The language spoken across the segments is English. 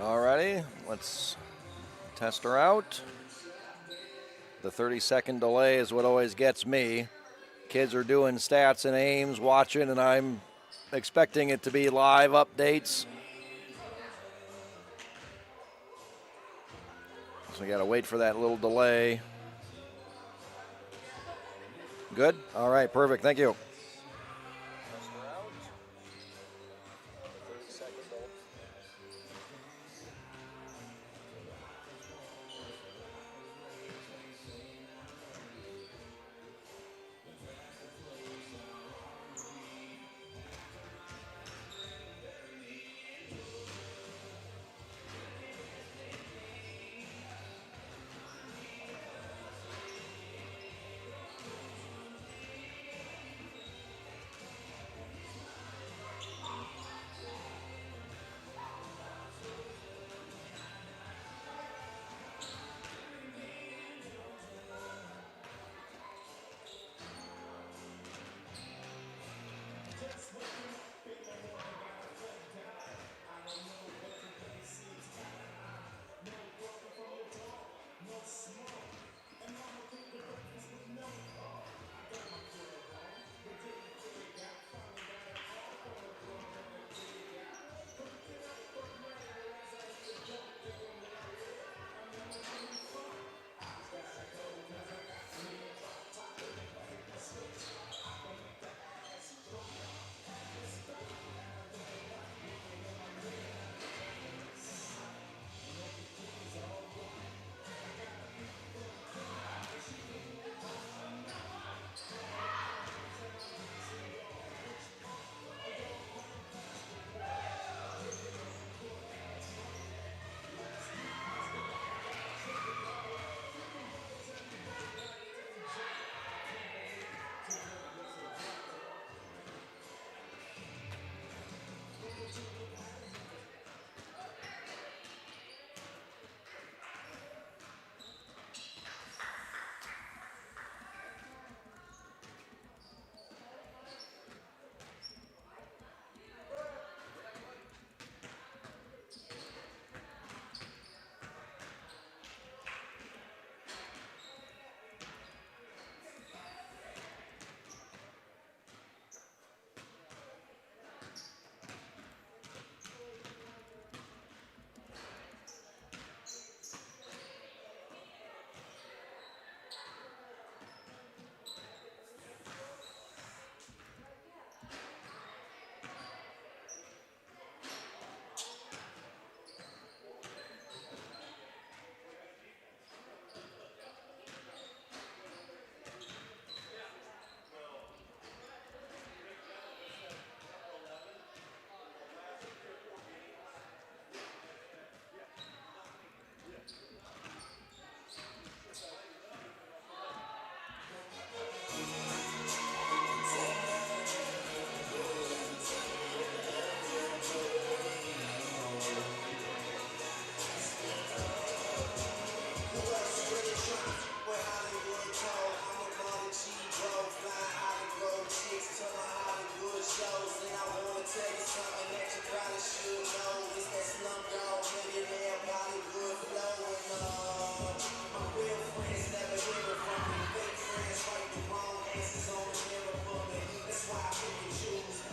Alrighty, let's test her out. The 30-second delay is what always gets me. Kids are doing stats and aims, watching, and I'm expecting it to be live updates. So we got to wait for that little delay. Good? All right, perfect. Thank you.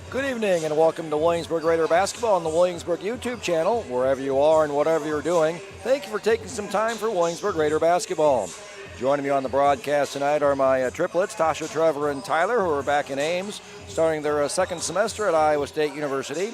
Good evening and welcome to Williamsburg Raider Basketball on the Williamsburg YouTube channel. Wherever you are and whatever you're doing, thank you for taking some time for Williamsburg Raider Basketball. Joining me on the broadcast tonight are my triplets, Tasha, Trevor, and Tyler, who are back in Ames, starting their second semester at Iowa State University.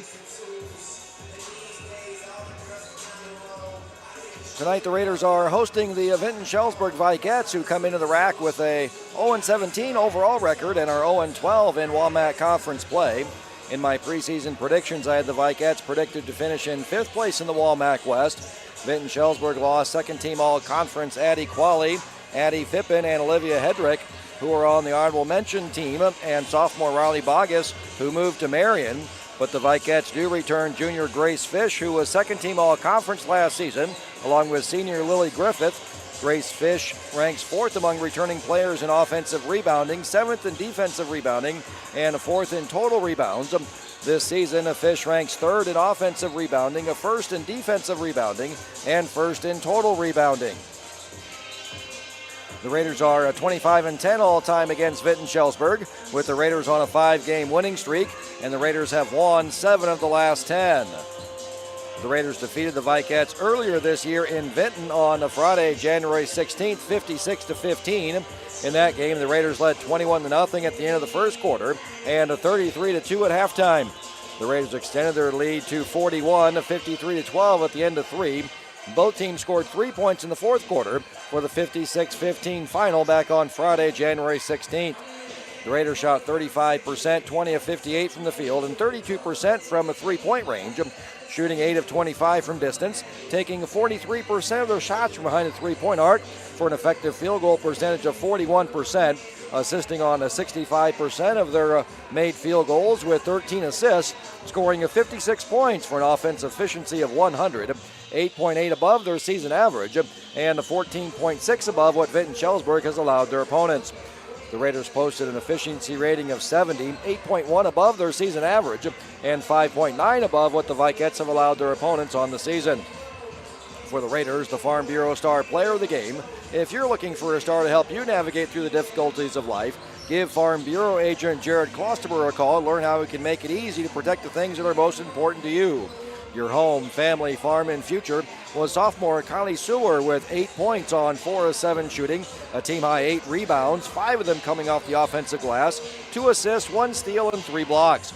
Tonight the Raiders are hosting the Vinton-Shellsburg Vikettes, who come into the RAC with a 0-17 overall record and are 0-12 in WAMAC conference play. In my preseason predictions, I had the Vikettes predicted to finish in 5th place in the WAMAC West. Vinton-Shellsburg lost second-team all-conference Addie Qualley, Addie Fippen, and Olivia Hedrick, who are on the honorable mention team, and sophomore Riley Bogus, who moved to Marion. But the Vikettes do return junior Grace Fish, who was second-team all-conference last season, along with senior Lily Griffith. Grace Fish ranks 4th among returning players in offensive rebounding, 7th in defensive rebounding, and 4th in total rebounds. This season, Fish ranks third in offensive rebounding, first in defensive rebounding, and first in total rebounding. The Raiders are 25-10 all-time against Vinton-Shellsburg, with the Raiders on a 5-game winning streak, and the Raiders have won 7 of the last 10. The Raiders defeated the Vicats earlier this year in Vinton on Friday, January 16th, 56-15. In that game, the Raiders led 21-0 at the end of the first quarter and 33-2 at halftime. The Raiders extended their lead to 41, 53-12 at the end of 3. Both teams scored 3 points in the fourth quarter for the 56-15 final back on Friday, January 16th. The Raiders shot 35%, 20 of 58 from the field, and 32% from a three-point range, shooting 8 of 25 from distance, taking 43% of their shots from behind the three-point arc for an effective field goal percentage of 41%, assisting on 65% of their made field goals with 13 assists, scoring 56 points for an offensive efficiency of 100, 8.8 above their season average, and 14.6 above what Vinton-Shellsburg has allowed their opponents. The Raiders posted an efficiency rating of 70, 8.1 above their season average, and 5.9 above what the Vicats have allowed their opponents on the season. For the Raiders, the Farm Bureau Star Player of the Game. If you're looking for a star to help you navigate through the difficulties of life, give Farm Bureau agent Jared Klosterber a call and learn how he can make it easy to protect the things that are most important to you. Your home, family, farm, and future was sophomore Kylie Sewer with 8 points on 4 of 7 shooting, a team-high 8 rebounds, 5 of them coming off the offensive glass, 2 assists, 1 steal, and 3 blocks.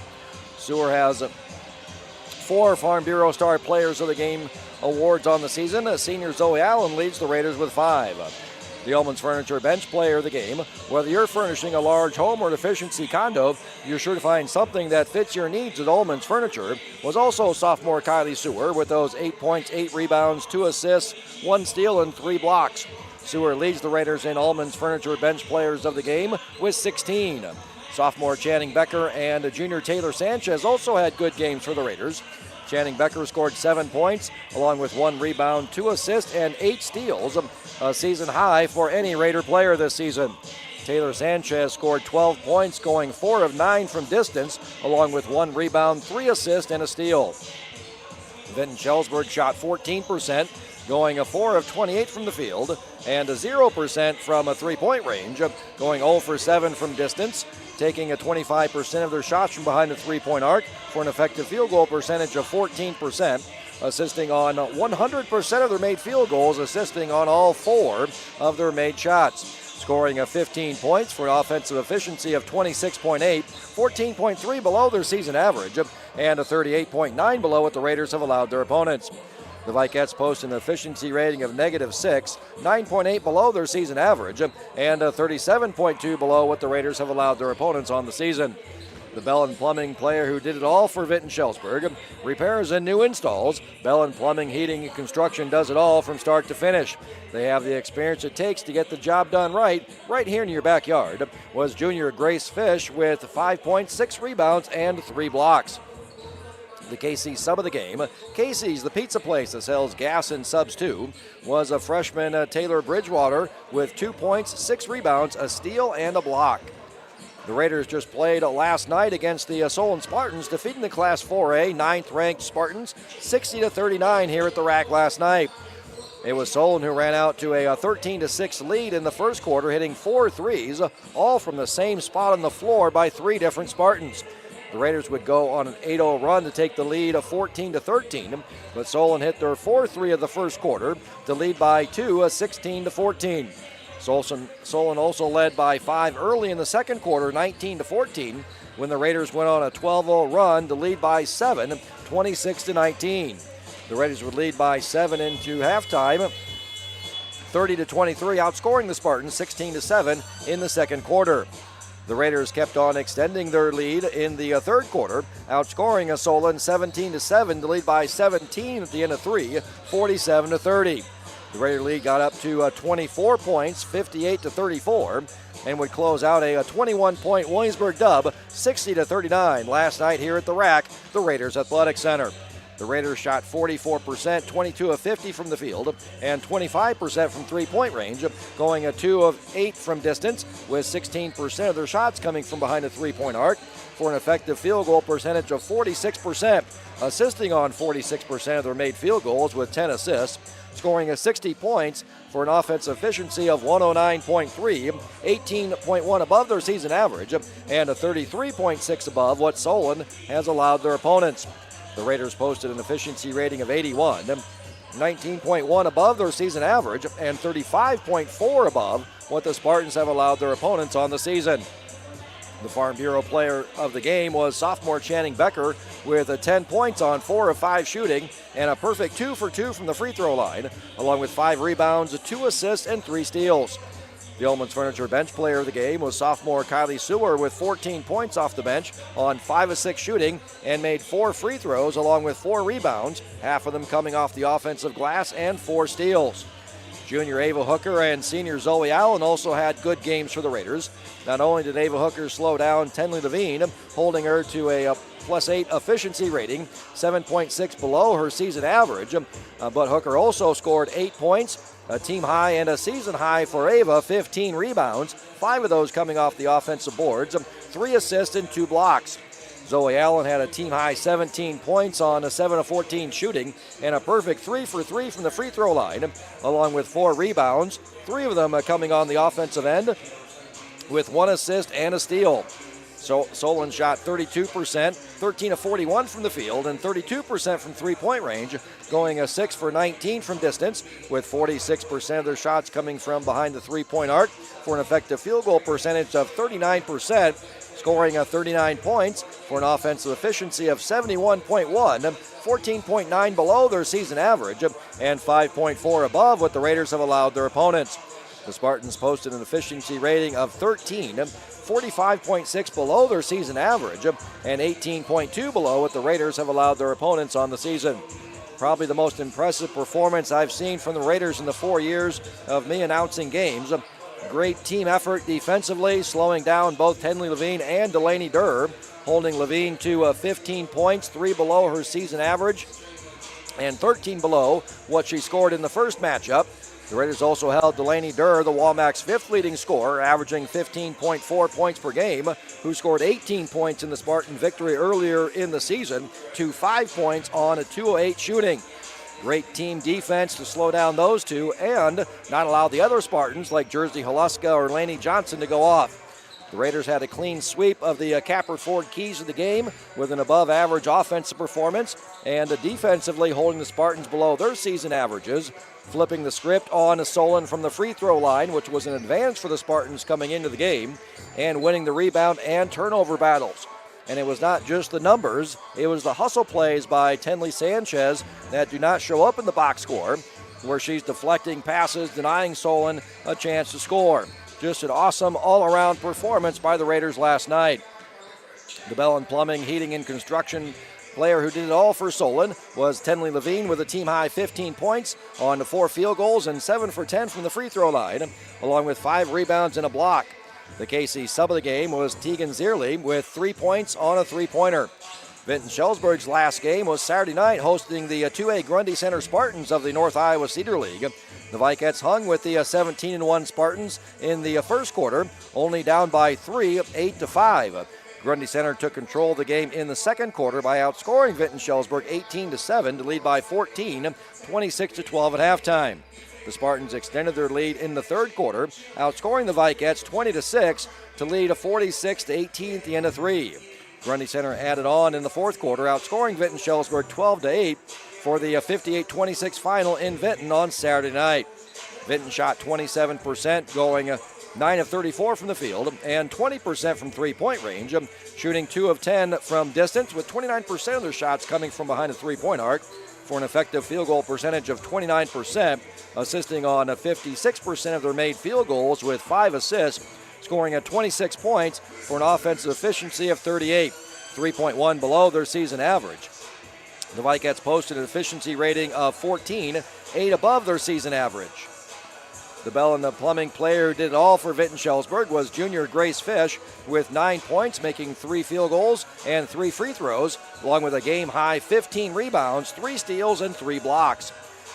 Sewer has 4 Farm Bureau Star Players of the Game awards on the season. Senior Zoe Allen leads the Raiders with 5. The Ullman's Furniture Bench Player of the Game. Whether you're furnishing a large home or an efficiency condo, you're sure to find something that fits your needs at Ullman's Furniture. Was also sophomore Kylie Sewer with those 8 points, 8 rebounds, 2 assists, 1 steal, and 3 blocks. Sewer leads the Raiders in Ullman's Furniture Bench Players of the Game with 16. Sophomore Channing Becker and junior Taylor Sanchez also had good games for the Raiders. Channing Becker scored 7 points, along with 1 rebound, 2 assists, and 8 steals, a season high for any Raider player this season. Taylor Sanchez scored 12 points, going 4 of 9 from distance, along with 1 rebound, 3 assists, and a steal. Vinton-Shellsburg shot 14%, going 4 of 28 from the field, and 0% from a three-point range, going 0 for 7 from distance, taking 25% of their shots from behind the three-point arc for an effective field goal percentage of 14%, assisting on 100% of their made field goals, assisting on all 4 of their made shots, scoring 15 points for an offensive efficiency of 26.8, 14.3 below their season average, and 38.9 below what the Raiders have allowed their opponents. The Vicats post an efficiency rating of -6, 9.8 below their season average, and 37.2 below what the Raiders have allowed their opponents on the season. The Bell & Plumbing Player who did it all for Vinton-Shellsburg. Repairs and new installs. Bell & Plumbing, Heating, and Construction does it all from start to finish. They have the experience it takes to get the job done right here in your backyard, was junior Grace Fish with 5 points, 6 rebounds, and 3 blocks. The Casey's sub of the game. Casey's, the pizza place that sells gas and subs too, was a freshman Taylor Bridgewater with 2 points, 6 rebounds, a steal, and a block. The Raiders just played last night against the Solon Spartans, defeating the Class 4A 9th-ranked Spartans 60-39 here at the RAC last night. It was Solon who ran out to a 13-6 lead in the first quarter, hitting 4 threes, all from the same spot on the floor by 3 different Spartans. The Raiders would go on an 8-0 run to take the lead of 14-13, but Solon hit their 4th three of the first quarter to lead by 2, 16-14. Solon also led by 5 early in the second quarter, 19-14, when the Raiders went on a 12-0 run to lead by 7, 26-19. The Raiders would lead by 7 into halftime, 30-23, outscoring the Spartans 16-7 in the second quarter. The Raiders kept on extending their lead in the third quarter, outscoring Solon 17-7 to lead by 17 at the end of 3, 47-30. The Raider lead got up to 24 points, 58-34, and would close out a 21-point Williamsburg dub, 60-39 last night here at the RAC, the Raiders Athletic Center. The Raiders shot 44%, 22 of 50 from the field, and 25% from three-point range, going 2 of 8 from distance, with 16% of their shots coming from behind the three-point arc, for an effective field goal percentage of 46%, assisting on 46% of their made field goals with 10 assists, scoring 60 points for an offensive efficiency of 109.3, 18.1 above their season average, and 33.6 above what Solon has allowed their opponents. The Raiders posted an efficiency rating of 81, 19.1 above their season average, and 35.4 above what the Spartans have allowed their opponents on the season. The Farm Bureau player of the game was sophomore Channing Becker with 10 points on 4 of 5 shooting and a perfect 2 for 2 from the free throw line, along with 5 rebounds, 2 assists, and 3 steals. The Ullman's Furniture bench player of the game was sophomore Kylie Sewer with 14 points off the bench on 5 of 6 shooting and made 4 free throws along with 4 rebounds, half of them coming off the offensive glass, and 4 steals. Junior Ava Hooker and senior Zoe Allen also had good games for the Raiders. Not only did Ava Hooker slow down Tenley Levine, holding her to a +8 efficiency rating, 7.6 below her season average, but Hooker also scored 8 points, a team high and a season high for Ava, 15 rebounds, 5 of those coming off the offensive boards, 3 assists and 2 blocks. Zoe Allen had a team-high 17 points on 7 of 14 shooting and a perfect 3 for 3 from the free throw line, along with 4 rebounds, 3 of them coming on the offensive end, with 1 assist and a steal. So Solon shot 32%, 13 of 41 from the field, and 32% from three-point range, going 6 for 19 from distance, with 46% of their shots coming from behind the three-point arc, for an effective field goal percentage of 39%, scoring 39 points for an offensive efficiency of 71.1, 14.9 below their season average, and 5.4 above what the Raiders have allowed their opponents. The Spartans posted an efficiency rating of 13, 45.6 below their season average, and 18.2 below what the Raiders have allowed their opponents on the season. Probably the most impressive performance I've seen from the Raiders in the 4 years of me announcing games. Great team effort defensively, slowing down both Tenley Levine and Delaney Durr, holding Levine to 15 points, 3 below her season average, and 13 below what she scored in the first matchup. The Raiders also held Delaney Durr, the Walmac's 5th leading scorer, averaging 15.4 points per game, who scored 18 points in the Spartan victory earlier in the season, to 5 points on a 2-of-8 shooting. Great team defense to slow down those two and not allow the other Spartans like Jersey Haluska or Laney Johnson to go off. The Raiders had a clean sweep of the Capper Ford keys of the game with an above-average offensive performance and defensively holding the Spartans below their season averages, flipping the script on Solon from the free throw line, which was an advantage for the Spartans coming into the game, and winning the rebound and turnover battles. And it was not just the numbers, it was the hustle plays by Tenley Sanchez that do not show up in the box score, where she's deflecting passes, denying Solon a chance to score. Just an awesome all-around performance by the Raiders last night. The Bell and Plumbing, Heating, and Construction player who did it all for Solon was Tenley Levine with a team-high 15 points on 4 field goals and 7 for 10 from the free throw line, along with 5 rebounds and a block. The KC sub of the game was Tegan Zierle with 3 points on a three-pointer. Vinton-Shellsburg's last game was Saturday night, hosting the 2A Grundy Center Spartans of the North Iowa Cedar League. The Vikettes hung with the 17-1 Spartans in the first quarter, only down by 3, 8-5. Grundy Center took control of the game in the second quarter by outscoring Vinton-Shellsburg 18-7 to lead by 14, 26-12 at halftime. The Spartans extended their lead in the third quarter, outscoring the Vikettes 20-6 to lead a 46-18 at the end of 3. Grundy Center added on in the fourth quarter, outscoring Vinton-Shellsburg 12-8 for the 58-26 final in Vinton on Saturday night. Vinton shot 27%, going 9 of 34 from the field and 20% from three-point range, shooting 2 of 10 from distance, with 29% of their shots coming from behind the three-point arc, for an effective field goal percentage of 29%, assisting on 56% of their made field goals with 5 assists, scoring at 26 points for an offensive efficiency of 38, 3.1 below their season average. The Vikettes posted an efficiency rating of 14, 8 above their season average. The Bell and the Plumbing player who did it all for Vinton-Shellsburg was junior Grace Fish with 9 points, making 3 field goals and 3 free throws, along with a game-high 15 rebounds, 3 steals, and 3 blocks.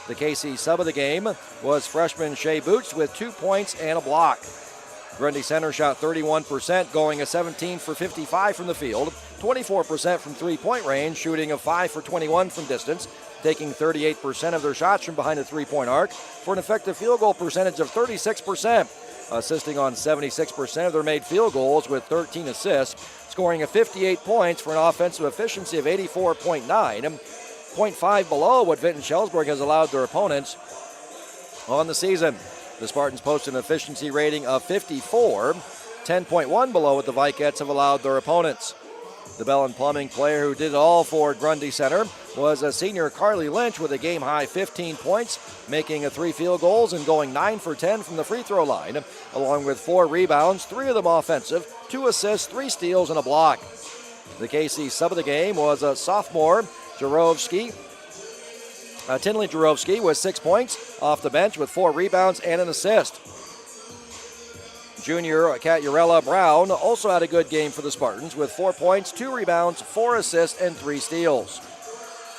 The KC sub of the game was freshman Shea Boots with 2 points and a block. Grundy Center shot 31%, going a 17 for 55 from the field, 24% from three-point range, shooting a 5 for 21 from distance, taking 38% of their shots from behind the three-point arc for an effective field goal percentage of 36%, assisting on 76% of their made field goals with 13 assists, scoring a 58 points for an offensive efficiency of 84.9, 0.5 below what Vinton-Shellsburg has allowed their opponents on the season. The Spartans posted an efficiency rating of 54, 10.1 below what the Vikettes have allowed their opponents. The Bell and Plumbing player who did it all for Grundy Center was a senior Carly Lynch with a game-high 15 points, making 3 field goals and going 9 for 10 from the free throw line, along with 4 rebounds, 3 of them offensive, 2 assists, 3 steals, and a block. The KC sub of the game was a sophomore Tinley Jarovsky with 6 points off the bench with 4 rebounds and an assist. Junior Caturella Brown also had a good game for the Spartans with 4 points, 2 rebounds, 4 assists, and 3 steals.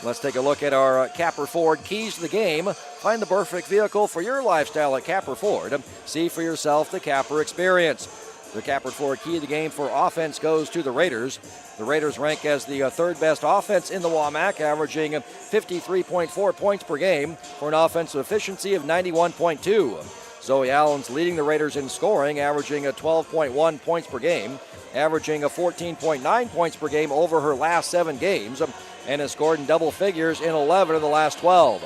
Let's take a look at our Capper Ford keys to the game. Find the perfect vehicle for your lifestyle at Capper Ford. See for yourself the Capper experience. The Capper Ford key of the game for offense goes to the Raiders. The Raiders rank as the third best offense in the WAMAC, averaging 53.4 points per game for an offensive efficiency of 91.2. Zoe Allen's leading the Raiders in scoring, averaging 12.1 points per game, averaging 14.9 points per game over her last 7 games, and has scored in double figures in 11 of the last 12.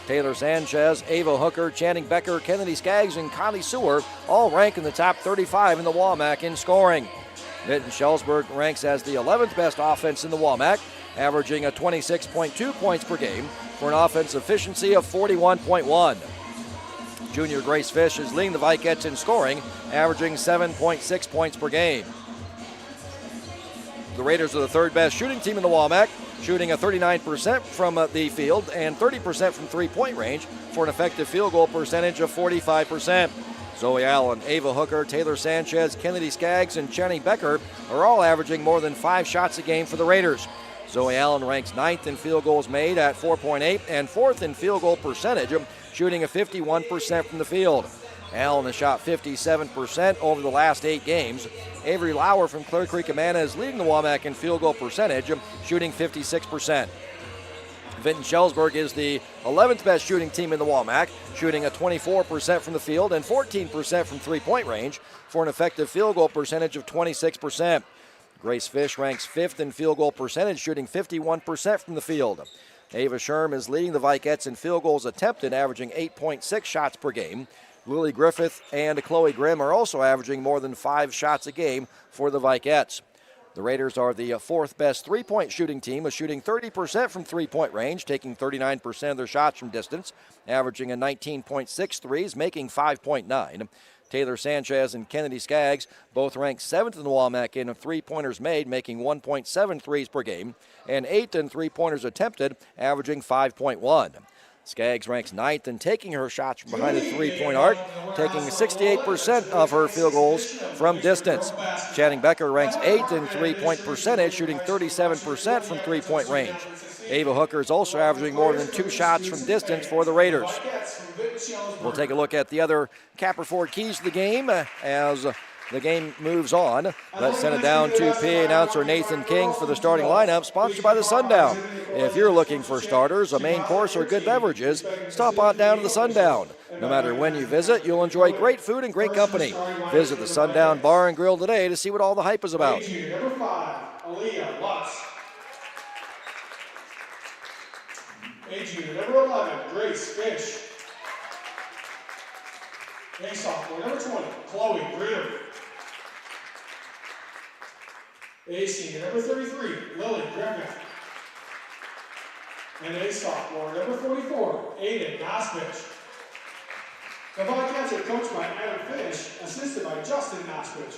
Taylor Sanchez, Ava Hooker, Channing Becker, Kennedy Skaggs, and Connie Sewer all rank in the top 35 in the WAMAC in scoring. Vinton-Shellsburg ranks as the 11th best offense in the WAMAC, averaging 26.2 points per game for an offense efficiency of 41.1. Junior Grace Fish is leading the Vikettes in scoring, averaging 7.6 points per game. The Raiders are the third best shooting team in the WAMAC, shooting 39% from the field and 30% from three-point range for an effective field goal percentage of 45%. Zoe Allen, Ava Hooker, Taylor Sanchez, Kennedy Skaggs, and Channing Becker are all averaging more than 5 shots a game for the Raiders. Zoe Allen ranks 9th in field goals made at 4.8 and 4th in field goal percentage, shooting 51% from the field. Allen has shot 57% over the last 8 games. Avery Lauer from Clear Creek Amana is leading the WAMAC in field goal percentage, shooting 56%. Vinton-Shellsburg is the 11th best shooting team in the WAMAC, shooting 24% from the field and 14% from three-point range for an effective field goal percentage of 26%. Grace Fish ranks 5th in field goal percentage, shooting 51% from the field. Ava Sherm is leading the Vikettes in field goals attempted, averaging 8.6 shots per game. Lily Griffith and Chloe Grimm are also averaging more than 5 shots a game for the Vikettes. The Raiders are the 4th best three-point shooting team, with shooting 30% from three-point range, taking 39% of their shots from distance, averaging 19.6 threes, making 5.9. Taylor Sanchez and Kennedy Skaggs both rank 7th in the WAMAC in three-pointers made, making 1.7 threes per game, and 8th in three-pointers attempted, averaging 5.1. Skaggs ranks 9th in taking her shots from behind the three-point arc, taking 68% of her field goals from distance. Channing Becker ranks 8th in three-point percentage, shooting 37% from three-point range. Ava Hooker is also averaging more than 2 shots from distance for the Raiders. We'll take a look at the other Capper Ford keys to the game as the game moves on. Let's send it down to PA announcer Nathan King for the starting lineup, sponsored by the Sundown. If you're looking for starters, a main course, or good beverages, stop on down to the Sundown. No matter when you visit, you'll enjoy great food and great company. Visit the Sundown Bar and Grill today to see what all the hype is about. Number 5, Aaliyah Lutz. A-junior, number 11, Grace Fish. A-sophomore, number 20, Chloe Grimm. A-senior, number 33, Lily Griffith. And A-sophomore, number 44, Aiden Nospich. The Vikettes are coached by Adam Fish, assisted by Justin Nospich.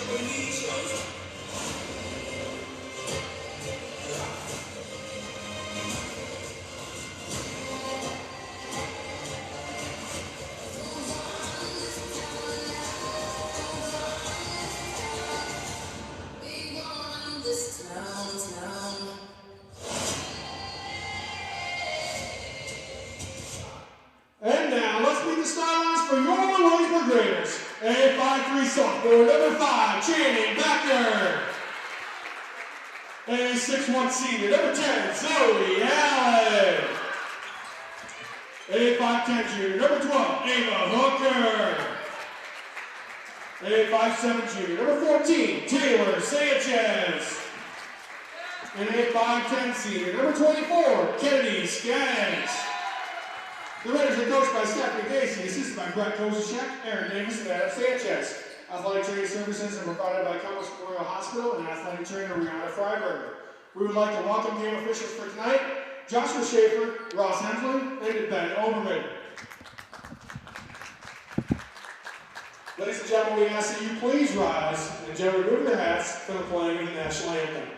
We sophomore, number 5, Channing Beckner. A 6'1" senior, number 10, Zoe Allen. A 5'10" junior, number 12, Ava Hooker. A 5'7" junior, number 14, Taylor Sanchez. And a 5'10" senior, number 24, Kennedy Skaggs. The Raiders are coached by Stephanie Gacy, assisted by Brett Kozachek, Aaron Davis, and Adam Sanchez. Athletic training services are provided by Compass Memorial Hospital and athletic trainer Rihanna Freiberger. We would like to welcome game officials for tonight, Joshua Schaefer, Ross Hensley, and Ben Oberman. Ladies and gentlemen, we ask that you please rise and gently remove your hats for the playing of the national anthem.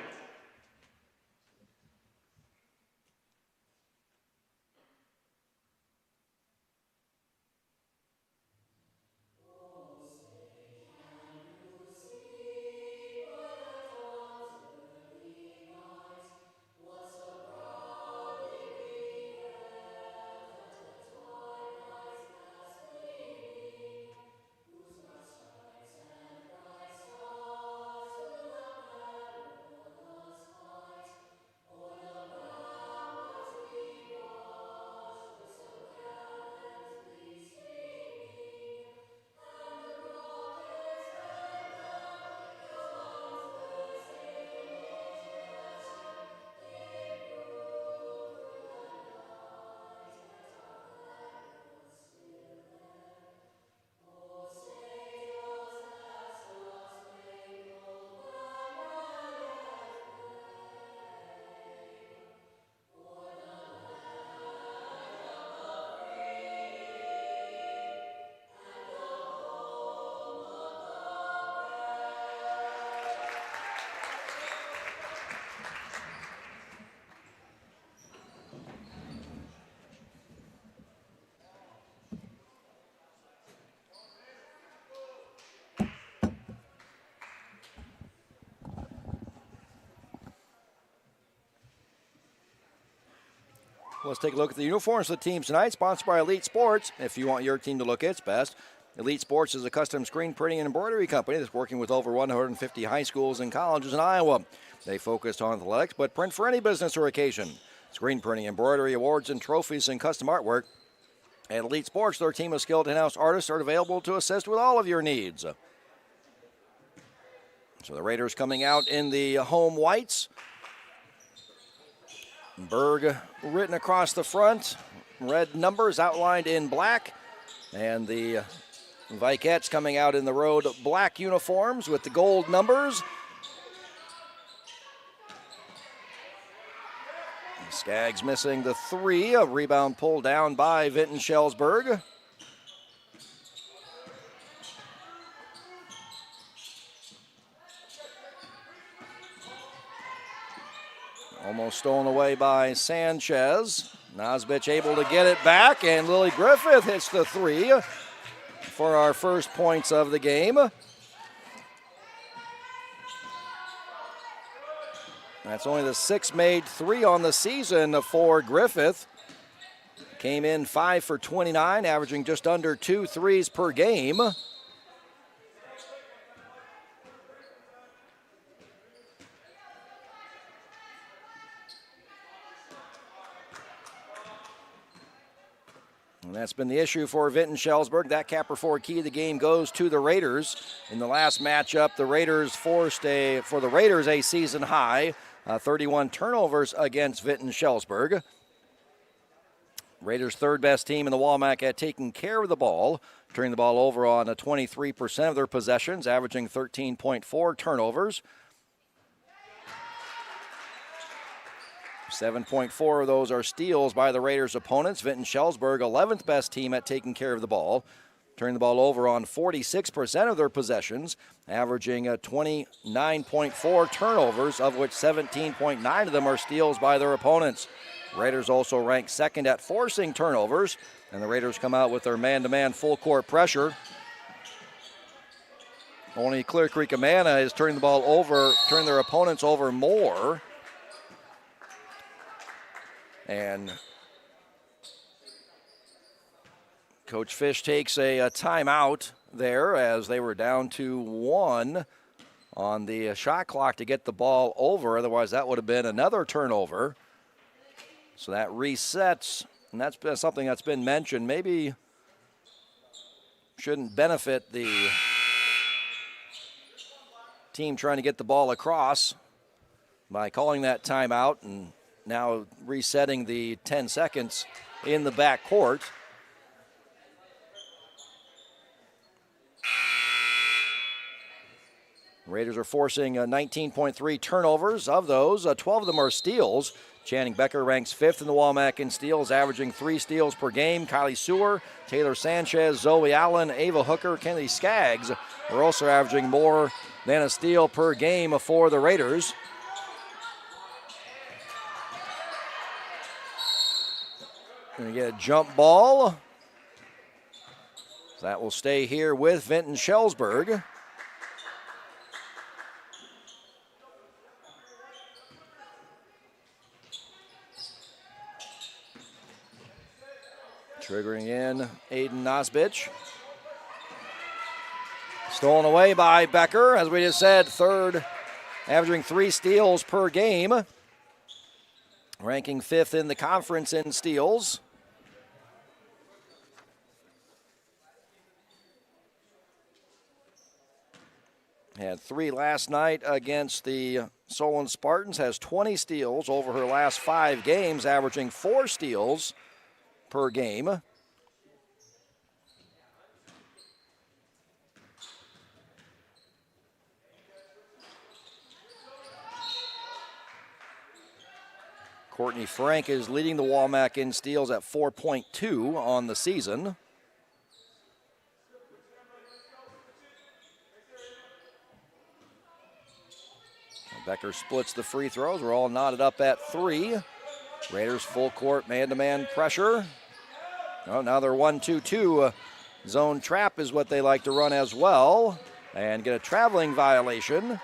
Let's take a look at the uniforms of the teams tonight, sponsored by Elite Sports. If you want your team to look its best, Elite Sports is a custom screen printing and embroidery company that's working with over 150 high schools and colleges in Iowa. They focus on athletics, but print for any business or occasion. Screen printing, embroidery, awards, and trophies, and custom artwork. At Elite Sports, their team of skilled in-house artists are available to assist with all of your needs. So the Raiders coming out in the home whites. Berg written across the front, red numbers outlined in black, and the Vikettes coming out in the road black uniforms with the gold numbers. Skaggs missing the 3, a rebound pulled down by Vinton-Shellsburg. Almost stolen away by Sanchez. Nosbich able to get it back, and Lily Griffith hits the 3 for our first points of the game. That's only the 6th made 3 on the season for Griffith. Came in 5 for 29, averaging just under 2 threes per game. And that's been the issue for Vinton-Shellsburg. That capper forward key of the game goes to the Raiders. In the last matchup, the Raiders forced a season high 31 turnovers against Vinton-Shellsburg. Raiders' third best team in the WAMAC at taking care of the ball, turning the ball over on 23% of their possessions, averaging 13.4 turnovers. 7.4 of those are steals by the Raiders' opponents. Vinton-Shellsburg, 11th best team at taking care of the ball, turning the ball over on 46% of their possessions, averaging 29.4 turnovers, of which 17.9 of them are steals by their opponents. Raiders also rank second at forcing turnovers, and the Raiders come out with their man-to-man full-court pressure. Only Clear Creek Amana is turning their opponents over more. And Coach Fish takes a timeout there as they were down to 1 on the shot clock to get the ball over. Otherwise, that would have been another turnover. So that resets, and that's been something that's been mentioned. Maybe shouldn't benefit the team trying to get the ball across by calling that timeout and now resetting the 10 seconds in the back court. Raiders are forcing 19.3 turnovers. Of those, 12 of them are steals. Channing Becker ranks 5th in the WAMAC in steals, averaging 3 steals per game. Kylie Sewer, Taylor Sanchez, Zoe Allen, Ava Hooker, Kennedy Skaggs are also averaging more than a steal per game for the Raiders. Going to get a jump ball. That will stay here with Vinton-Shellsburg. Triggering in Aiden Nosbich. Stolen away by Becker, as we just said, 3rd, averaging 3 steals per game. Ranking 5th in the conference in steals. Had 3 last night against the Solon Spartans, has 20 steals over her last 5 games, averaging 4 steals per game. Courtney Frank is leading the WAMAC in steals at 4.2 on the season. Becker splits the free throws. We're all knotted up at 3. Raiders full court man-to-man pressure. Oh, now they're 1-2-2. Zone trap is what they like to run as well. And get a traveling violation.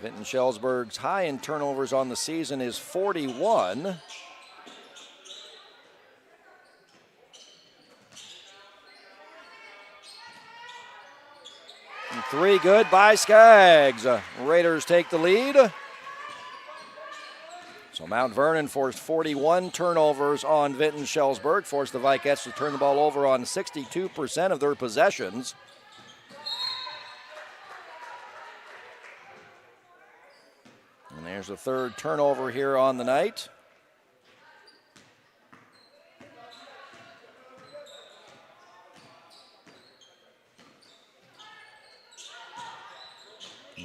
Vinton-Shellsburg's high in turnovers on the season is 41. And 3 good by Skaggs. Raiders take the lead. So Mount Vernon forced 41 turnovers on Vinton-Shellsburg, forced the Vikettes to turn the ball over on 62% of their possessions. And there's a 3rd turnover here on the night.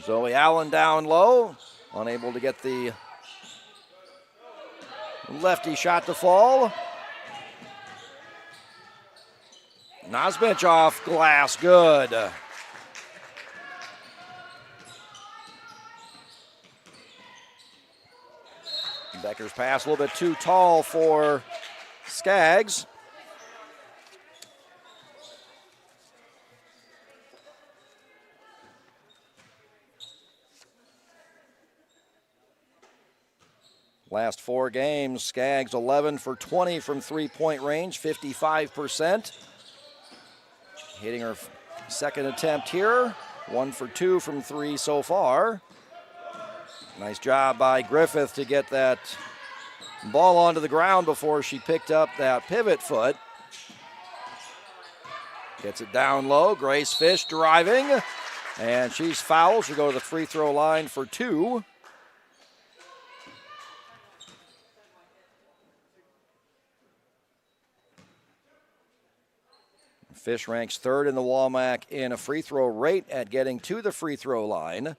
Zoe Allen down low, unable to get the lefty shot to fall. Nosbich off glass, good. Becker's pass a little bit too tall for Skaggs. Last 4 games, Skaggs 11 for 20 from three-point range, 55%. Hitting her 2nd attempt here, 1 for 2 from 3 so far. Nice job by Griffith to get that ball onto the ground before she picked up that pivot foot. Gets it down low, Grace Fish driving, and she's fouled. She'll go to the free throw line for 2. Fish ranks 3rd in the WAMAC in a free throw rate at getting to the free throw line.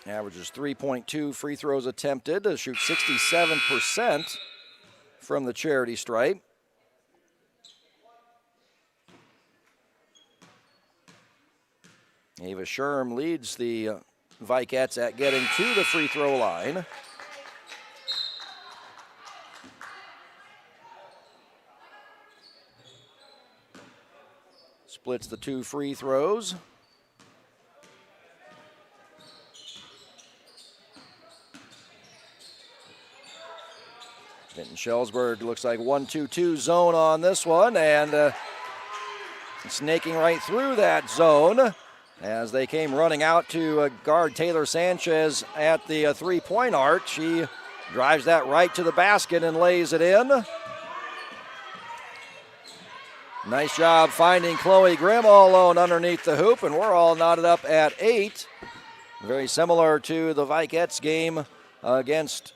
Averages 3.2 free throws attempted to shoot 67% from the charity stripe. Ava Sherm leads the Vikettes at getting to the free throw line. splits the 2 free throws. Vinton-Shellsburg looks like 1-2-2 zone on this one, and snaking right through that zone as they came running out to guard Taylor Sanchez at the three-point arc. She drives that right to the basket and lays it in. Nice job finding Chloe Grimm all alone underneath the hoop, and we're all knotted up at 8. Very similar to the Vikettes game against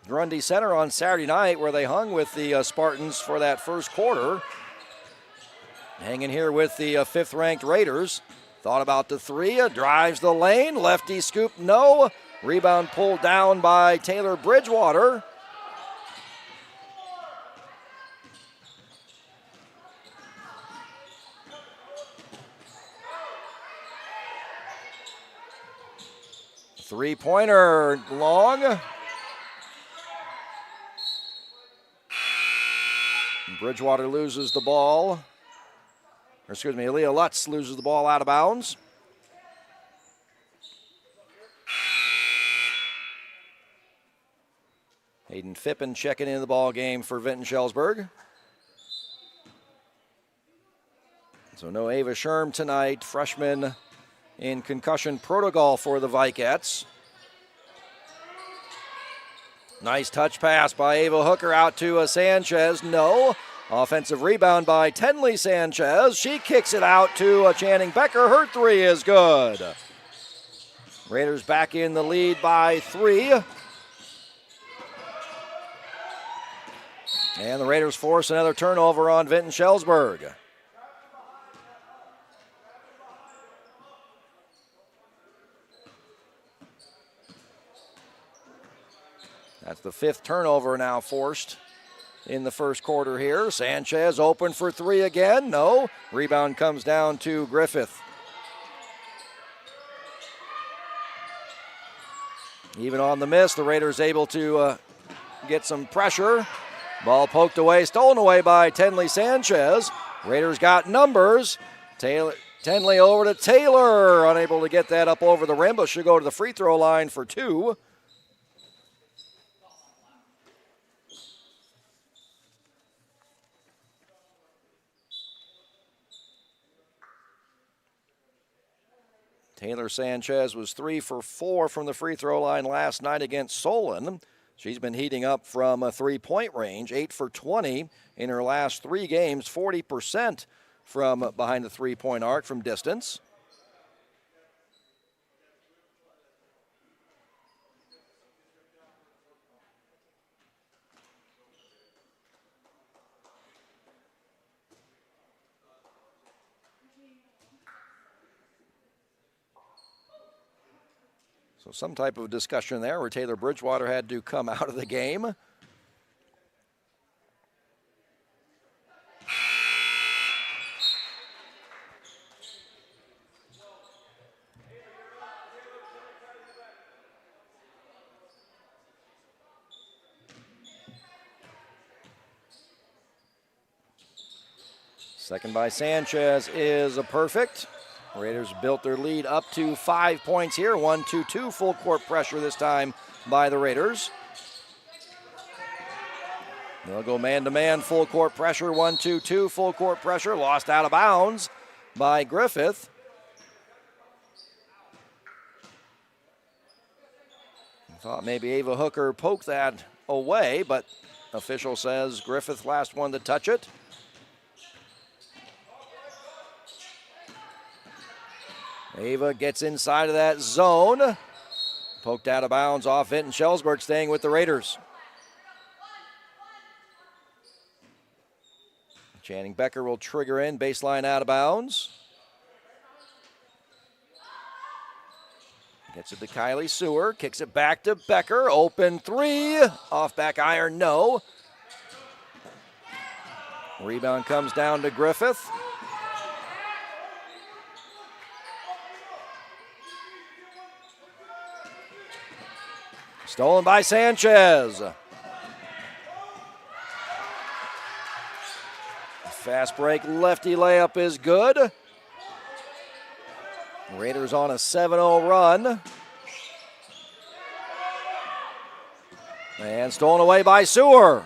Grundy Center on Saturday night, where they hung with the Spartans for that first quarter. Hanging here with the 5th-ranked Raiders. Thought about the 3, drives the lane, lefty scoop, no. Rebound pulled down by Taylor Bridgewater. Three-pointer long. Bridgewater loses the ball. Or excuse me, Leah Lutz loses the ball out of bounds. Hayden Fippen checking into the ball game for Vinton-Shellsburg. So no Ava Sherm tonight, freshman in concussion protocol for the Vikettes. Nice touch pass by Ava Hooker out to Sanchez. No. Offensive rebound by Tenley Sanchez. She kicks it out to Channing Becker. Her 3 is good. Raiders back in the lead by 3. And the Raiders force another turnover on Vinton-Shellsburg. That's the 5th turnover now forced in the first quarter here. Sanchez open for 3 again. No. Rebound comes down to Griffith. Even on the miss, the Raiders able to get some pressure. Ball poked away, stolen away by Tenley Sanchez. Raiders got numbers. Tenley over to Taylor. Unable to get that up over the rim, but should go to the free throw line for 2. Taylor Sanchez was 3 for 4 from the free throw line last night against Solon. She's been heating up from a 3-point range, 8 for 20 in her last 3 games, 40% from behind the 3-point arc from distance. So some type of discussion there where Taylor Bridgewater had to come out of the game. Second by Sanchez is a perfect. Raiders built their lead up to 5 points here. 1-2-2 full court pressure this time by the Raiders. They'll go man-to-man full court pressure. 1-2-2 full court pressure. Lost out of bounds by Griffith. Thought maybe Ava Hooker poked that away, but official says Griffith last one to touch it. Ava gets inside of that zone. Poked out of bounds off Vinton-Shellsburg, staying with the Raiders. Channing Becker will trigger in, baseline out of bounds. Gets it to Kylie Seward, kicks it back to Becker. Open 3, off back iron, no. Rebound comes down to Griffith. Stolen by Sanchez. Fast break lefty layup is good. Raiders on a 7-0 run. And stolen away by Sewer.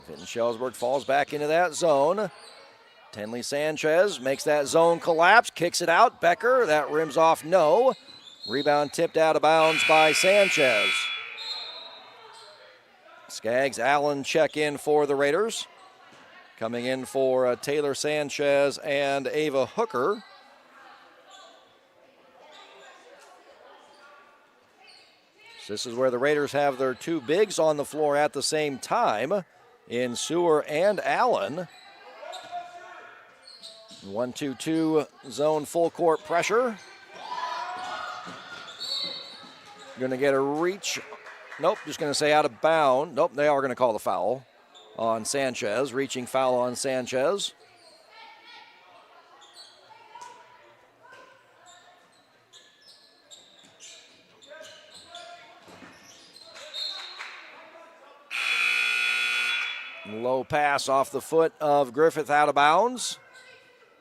Vinton-Shellsburg falls back into that zone. Tenley Sanchez makes that zone collapse, kicks it out. Becker, that rims off no. Rebound tipped out of bounds by Sanchez. Skaggs Allen check in for the Raiders. Coming in for Taylor Sanchez and Ava Hooker. So this is where the Raiders have their two bigs on the floor at the same time in Sewer and Allen. 1-2-2 zone full court pressure. Going to get a reach. Nope, just going to say out of bounds. Nope, they are going to call the foul on Sanchez. Reaching foul on Sanchez. Low pass off the foot of Griffith out of bounds.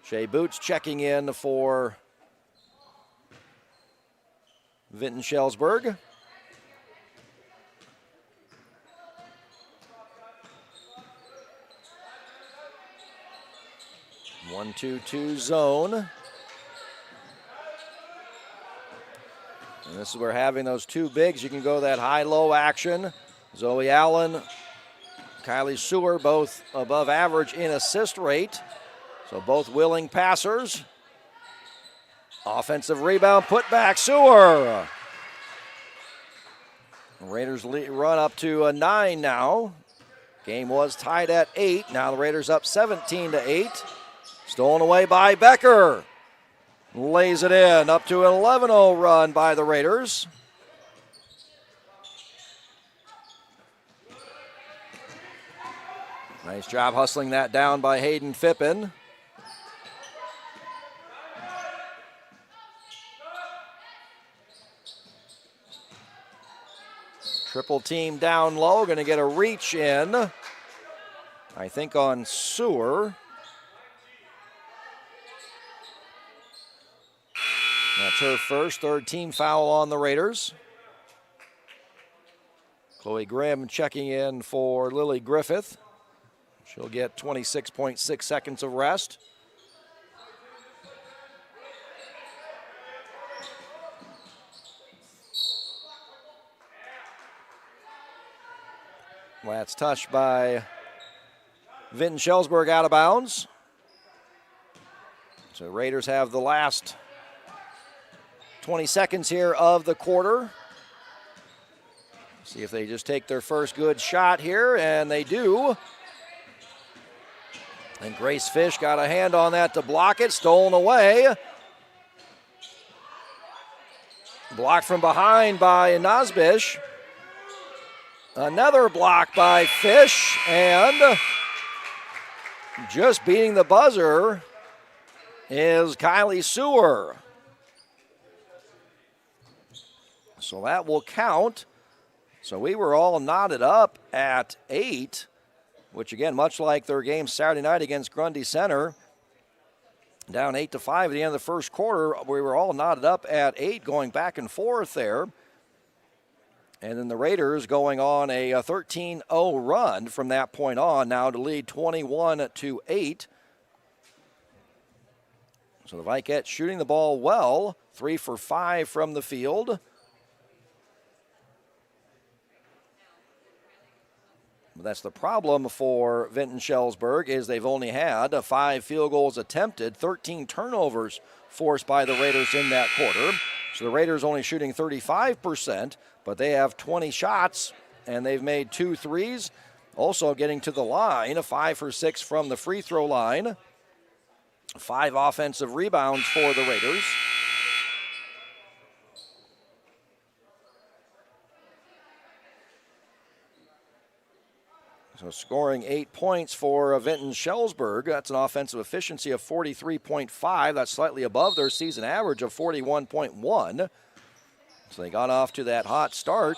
Shea Boots checking in for Vinton-Shellsburg. One, 2-2 zone. And this is where having those two bigs, you can go that high-low action. Zoe Allen, Kylie Sewer, both above average in assist rate. So both willing passers. Offensive rebound, put back, Sewer. Raiders run up to a 9 now. Game was tied at 8. Now the Raiders up 17-8. Stolen away by Becker. Lays it in, up to an 11-0 run by the Raiders. Nice job hustling that down by Hayden Phippen. Triple team down low, going to get a reach in, I think on Sewer. That's her first, third team foul on the Raiders. Chloe Grimm checking in for Lily Griffith. She'll get 26.6 seconds of rest. That's touched by Vinton-Shellsburg out of bounds. So Raiders have the last 20 seconds here of the quarter. See if they just take their first good shot here, and they do. And Grace Fish got a hand on that to block it, stolen away. Blocked from behind by Nazbish. Another block by Fish, and just beating the buzzer is Kylie Sewer. So that will count. So we were all knotted up at 8, which again, much like their game Saturday night against Grundy Center, down 8-5 at the end of the first quarter, we were all knotted up at 8, going back and forth there. And then the Raiders going on a 13-0 run from that point on, now to lead 21-8. So the Vikettes shooting the ball well, 3 for 5 from the field. But that's the problem for Vinton-Shellsburg, is they've only had 5 field goals attempted, 13 turnovers forced by the Raiders in that quarter. So the Raiders only shooting 35%, but they have 20 shots, and they've made 2 threes. Also getting to the line, 5 for 6 from the free throw line. 5 offensive rebounds for the Raiders. So scoring 8 points for Vinton-Shellsburg. That's an offensive efficiency of 43.5. That's slightly above their season average of 41.1. So they got off to that hot start.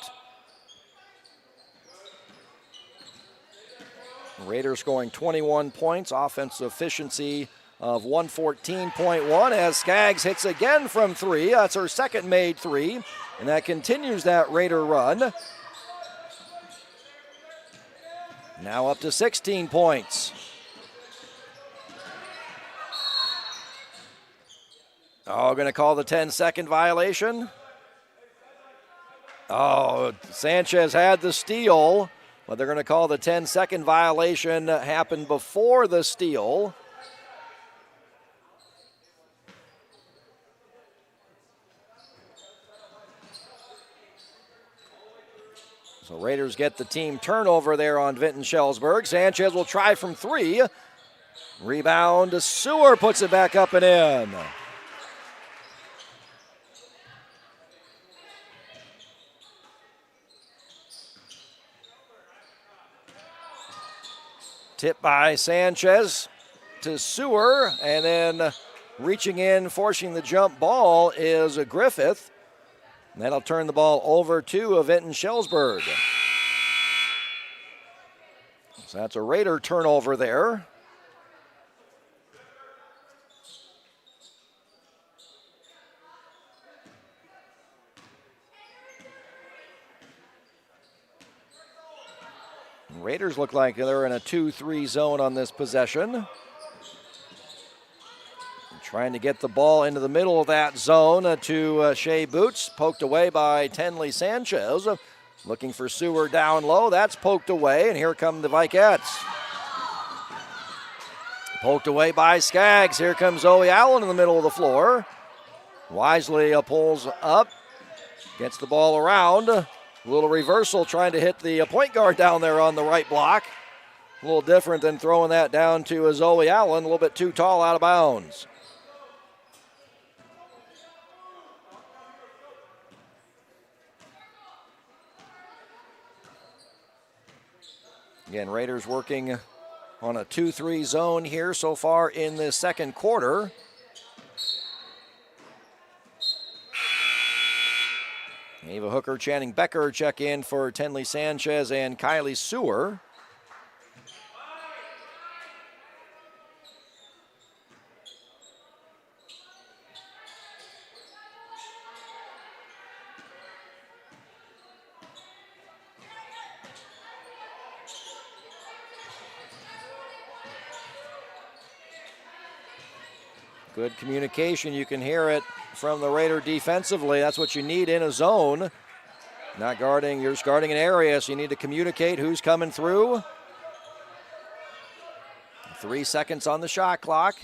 Raiders scoring 21 points, offensive efficiency of 114.1 as Skaggs hits again from three. That's her second made three, and that continues that Raider run. Now up to 16 points. Oh, going to call the 10-second violation. Oh, Sanchez had the steal, but they're going to call the 10-second violation happened before the steal. So Raiders get the team turnover there on Vinton-Shellsburg. Sanchez will try from three. Rebound to Sewer, puts it back up and in. Tip by Sanchez to Sewer, and then reaching in, forcing the jump ball is Griffith. And that'll turn the ball over to Vinton-Shellsburg. So that's a Raider turnover there. Raiders look like they're in a 2-3 zone on this possession. Trying to get the ball into the middle of that zone to Shea Boots. Poked away by Tenley Sanchez. Looking for Sewer down low. That's poked away, and here come the Vikettes. Poked away by Skaggs. Here comes Zoe Allen in the middle of the floor. Wisely pulls up. Gets the ball around. A little reversal trying to hit the point guard down there on the right block. A little different than throwing that down to Zoe Allen. A little bit too tall out of bounds. Again, Raiders working on a 2-3 zone here so far in the second quarter. Ava Hooker, Channing Becker check in for Tenley Sanchez and Kylie Sewer. Good communication. You can hear it from the Raider defensively. That's what you need in a zone. Not guarding, you're just guarding an area, so you need to communicate who's coming through. 3 seconds on the shot clock.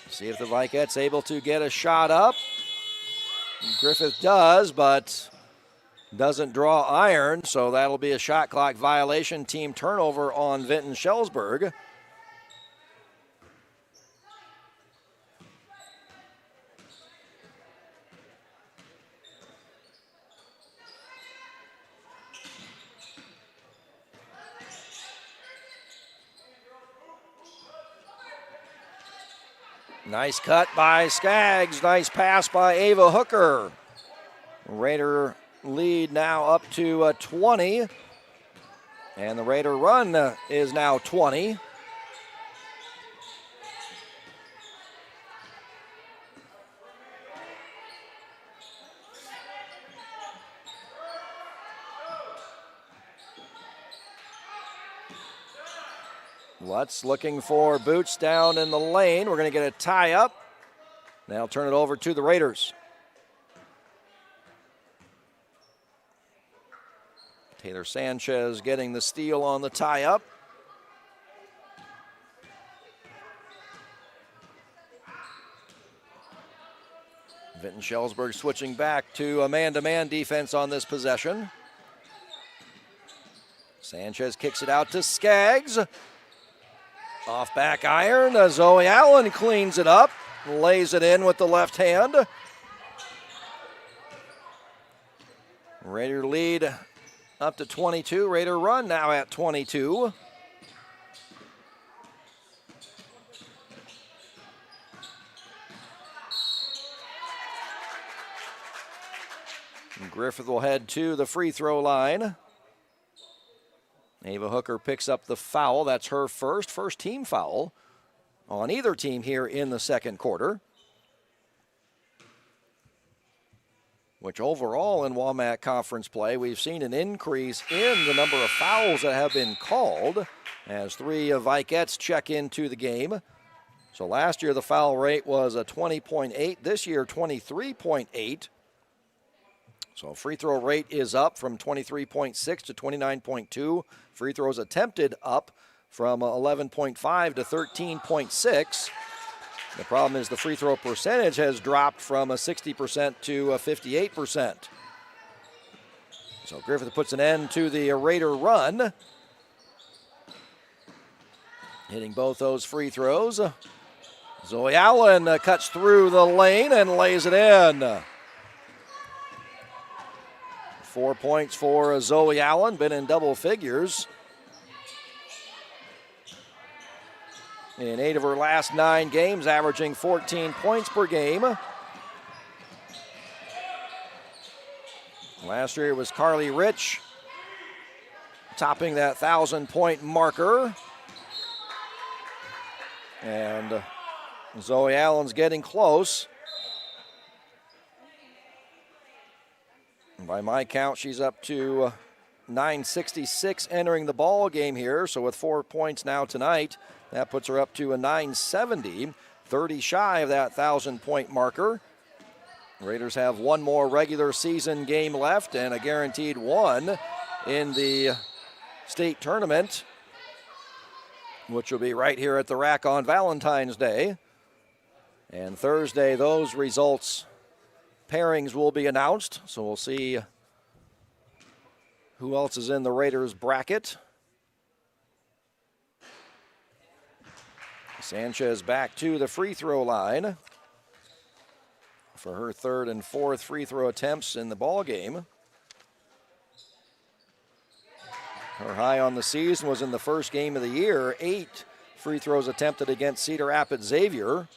See if the Vikettes able to get a shot up. Griffith does, but doesn't draw iron, so that'll be a shot clock violation. Team turnover on Vinton-Shellsburg. Nice cut by Skaggs. Nice pass by Ava Hooker. Raider lead now up to 20. And the Raider run is now 20. Lutz looking for Boots down in the lane. We're going to get a tie up. Now turn it over to the Raiders. Taylor Sanchez getting the steal on the tie up. Vinton-Shellsburg switching back to a man-to-man defense on this possession. Sanchez kicks it out to Skaggs. Off back iron, Zoe Allen cleans it up, lays it in with the left hand. Raider lead up to 22. Raider run now at 22. And Griffith will head to the free throw line. Ava Hooker picks up the foul. That's her first team foul on either team here in the second quarter. Which overall in WAMAC conference play, we've seen an increase in the number of fouls that have been called as 3 Vikettes check into the game. So last year the foul rate was a 20.8, this year 23.8. So free throw rate is up from 23.6 to 29.2. Free throws attempted up from 11.5 to 13.6. The problem is the free throw percentage has dropped from a 60% to a 58%. So Griffith puts an end to the Raider run. Hitting both those free throws. Zoe Allen cuts through the lane and lays it in. 4 points for Zoe Allen, been in double figures in 8 of her last 9 games, averaging 14 points per game. Last year it was Carly Rich topping that 1,000-point marker. And Zoe Allen's getting close. By my count, she's up to 966 entering the ball game here. So with 4 points now tonight, that puts her up to a 970, 30 shy of that 1,000-point marker. Raiders have one more regular season game left and a guaranteed one in the state tournament, which will be right here at the rack on Valentine's Day. And Thursday, those results pairings will be announced, so we'll see who else is in the Raiders bracket. Sanchez back to the free throw line for her 3rd and 4th free throw attempts in the ball game. Her high on the season was in the first game of the year, 8 free throws attempted against Cedar Rapids Xavier.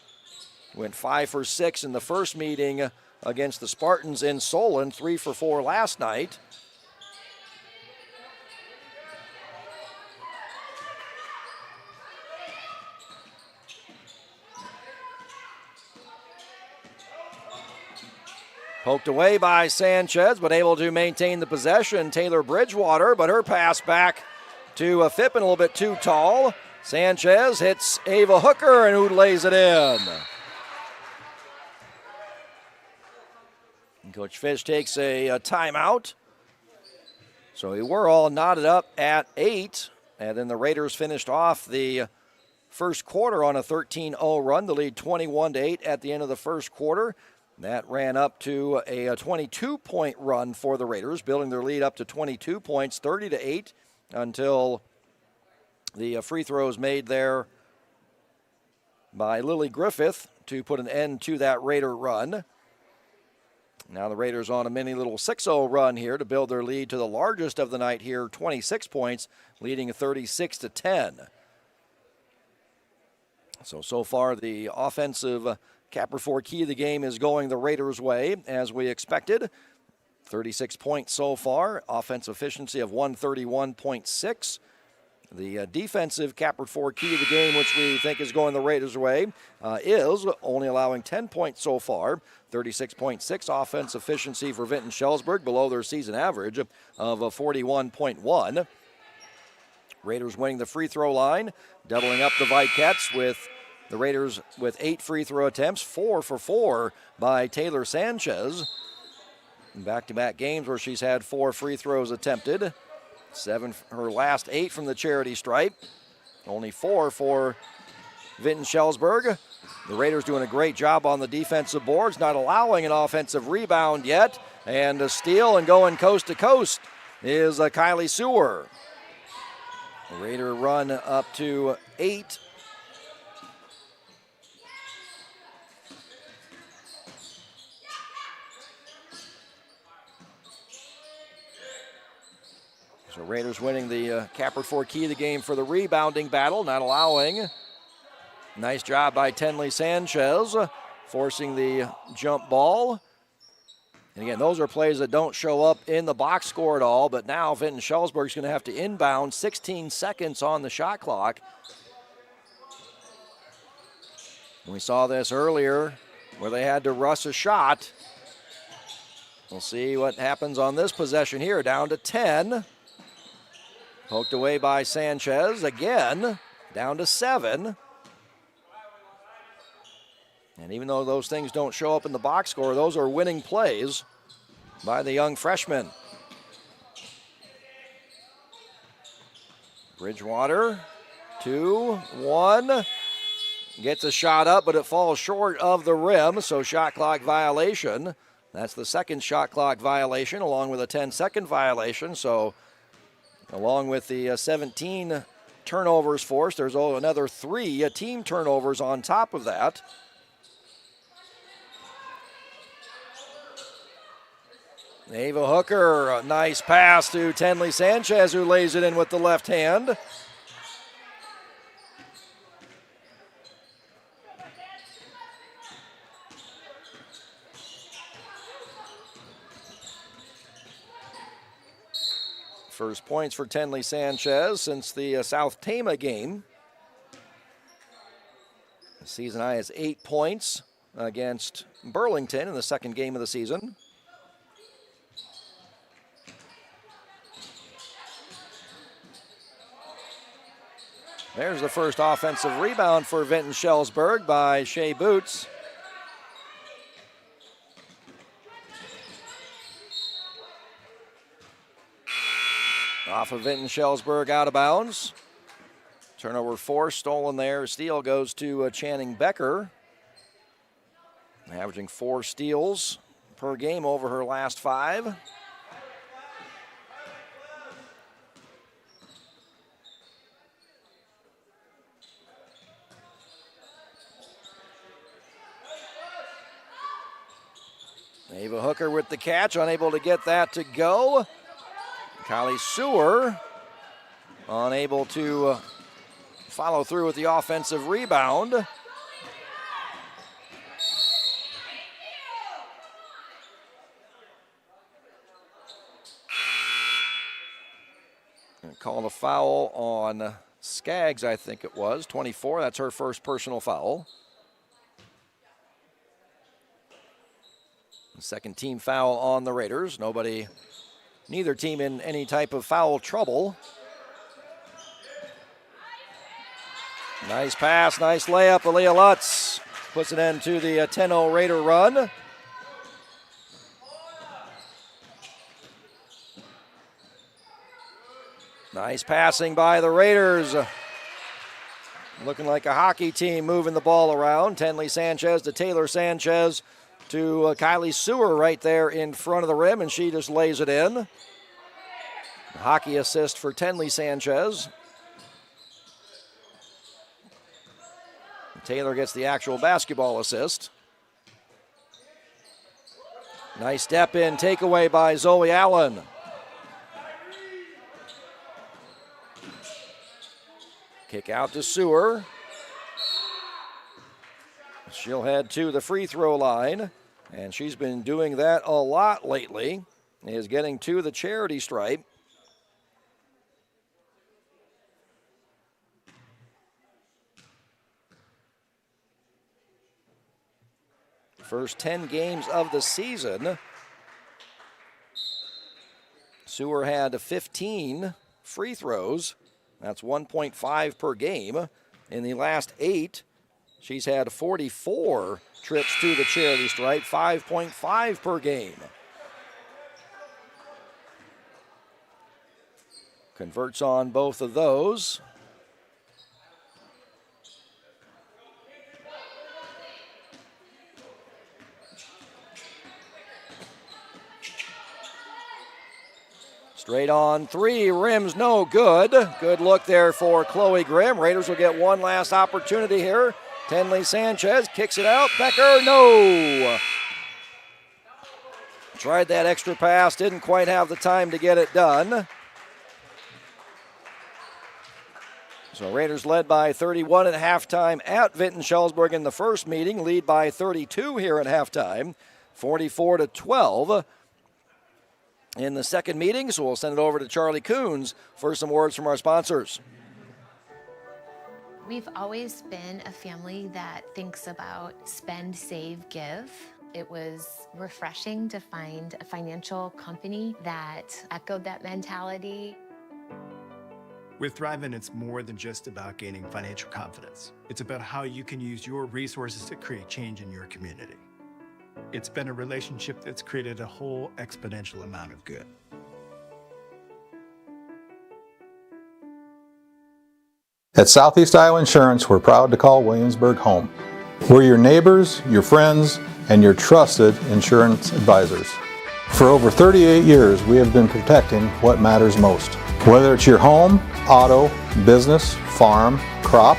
Went 5 for 6 in the first meeting against the Spartans in Solon, 3 for 4 last night. Poked away by Sanchez, but able to maintain the possession. Taylor Bridgewater, but her pass back to Phippen a little bit too tall. Sanchez hits Ava Hooker, and who lays it in? And Coach Fish takes a timeout. So we were all knotted up at 8, and then the Raiders finished off the first quarter on a 13-0 run. The lead 21-8 at the end of the first quarter. That ran up to a 22-point run for the Raiders, building their lead up to 22 points, 30-8, until the free throws made there by Lily Griffith to put an end to that Raider run. Now the Raiders on a mini little 6-0 run here to build their lead to the largest of the night here, 26 points, leading 36-10. So far the offensive Capper 4 key of the game is going the Raiders' way, as we expected. 36 points so far, offensive efficiency of 131.6. The defensive Capper 4 key of the game, which we think is going the Raiders' way, is only allowing 10 points so far. 36.6 offense efficiency for Vinton-Shellsburg, below their season average of 41.1. Raiders winning the free throw line, doubling up the Vikettes with the Raiders with 8 free throw attempts, 4 for 4 by Taylor Sanchez. Back-to-back games where she's had 4 free throws attempted. 7, her last 8 from the charity stripe. Only 4 for Vinton-Shellsburg. The Raiders doing a great job on the defensive boards, not allowing an offensive rebound yet. And a steal and going coast to coast is Kylie Sewer. The Raider run up to 8. So Raiders winning the Capert Ford key of the game for the rebounding battle, not allowing. Nice job by Tenley Sanchez, forcing the jump ball. And again, those are plays that don't show up in the box score at all, but now Vinton-Shellsburg is going to have to inbound, 16 seconds on the shot clock. And we saw this earlier where they had to rush a shot. We'll see what happens on this possession here, down to 10. Poked away by Sanchez, again, down to 7. And even though those things don't show up in the box score, those are winning plays by the young freshman. Bridgewater, 2-1. Gets a shot up, but it falls short of the rim, so shot clock violation. That's the second shot clock violation, along with a 10-second violation. So along with the 17 turnovers forced, there's another 3 team turnovers on top of that. Ava Hooker, a nice pass to Tenley Sanchez, who lays it in with the left hand. First points for Tenley Sanchez since the South Tama game. The season high is 8 points against Burlington in the second game of the season. There's the first offensive rebound for Vinton-Shellsburg by Shea Boots. Off of Vinton-Shellsburg, out of bounds. Turnover 4, stolen there. Steal goes to Channing Becker. Averaging 4 steals per game over her last 5. Ava Hooker with the catch, unable to get that to go. Kylie Sewer unable to follow through with the offensive rebound. Called a foul on Skaggs, I think it was, 24. That's her first personal foul. Second team foul on the Raiders. Neither team in any type of foul trouble. Nice pass, nice layup. Aaliyah Lutz puts an end to the 10-0 Raider run. Nice passing by the Raiders. Looking like a hockey team moving the ball around. Tenley Sanchez to Taylor Sanchez to Kylie Sewer right there in front of the rim, and she just lays it in. Hockey assist for Tenley Sanchez. Taylor gets the actual basketball assist. Nice step in, takeaway by Zoe Allen. Kick out to Sewer. She'll head to the free throw line, and she's been doing that a lot lately. Is getting to the charity stripe. First 10 games of the season, Sewer had 15 free throws. That's 1.5 per game. In the last 8, she's had 44 trips to the charity stripe, 5.5 per game. Converts on both of those. Straight on 3, rims no good. Good look there for Chloe Grimm. Raiders will get one last opportunity here. Tenley Sanchez kicks it out. Becker, no. Tried that extra pass, didn't quite have the time to get it done. So Raiders led by 31 at halftime at Vinton-Shellsburg in the first meeting, lead by 32 here at halftime, 44-12 in the second meeting. So we'll send it over to Charlie Coons for some words from our sponsors. We've always been a family that thinks about spend, save, give. It was refreshing to find a financial company that echoed that mentality. With Thrivent, it's more than just about gaining financial confidence. It's about how you can use your resources to create change in your community. It's been a relationship that's created a whole exponential amount of good. At Southeast Iowa Insurance, we're proud to call Williamsburg home. We're your neighbors, your friends, and your trusted insurance advisors. For over 38 years, we have been protecting what matters most. Whether it's your home, auto, business, farm, crop,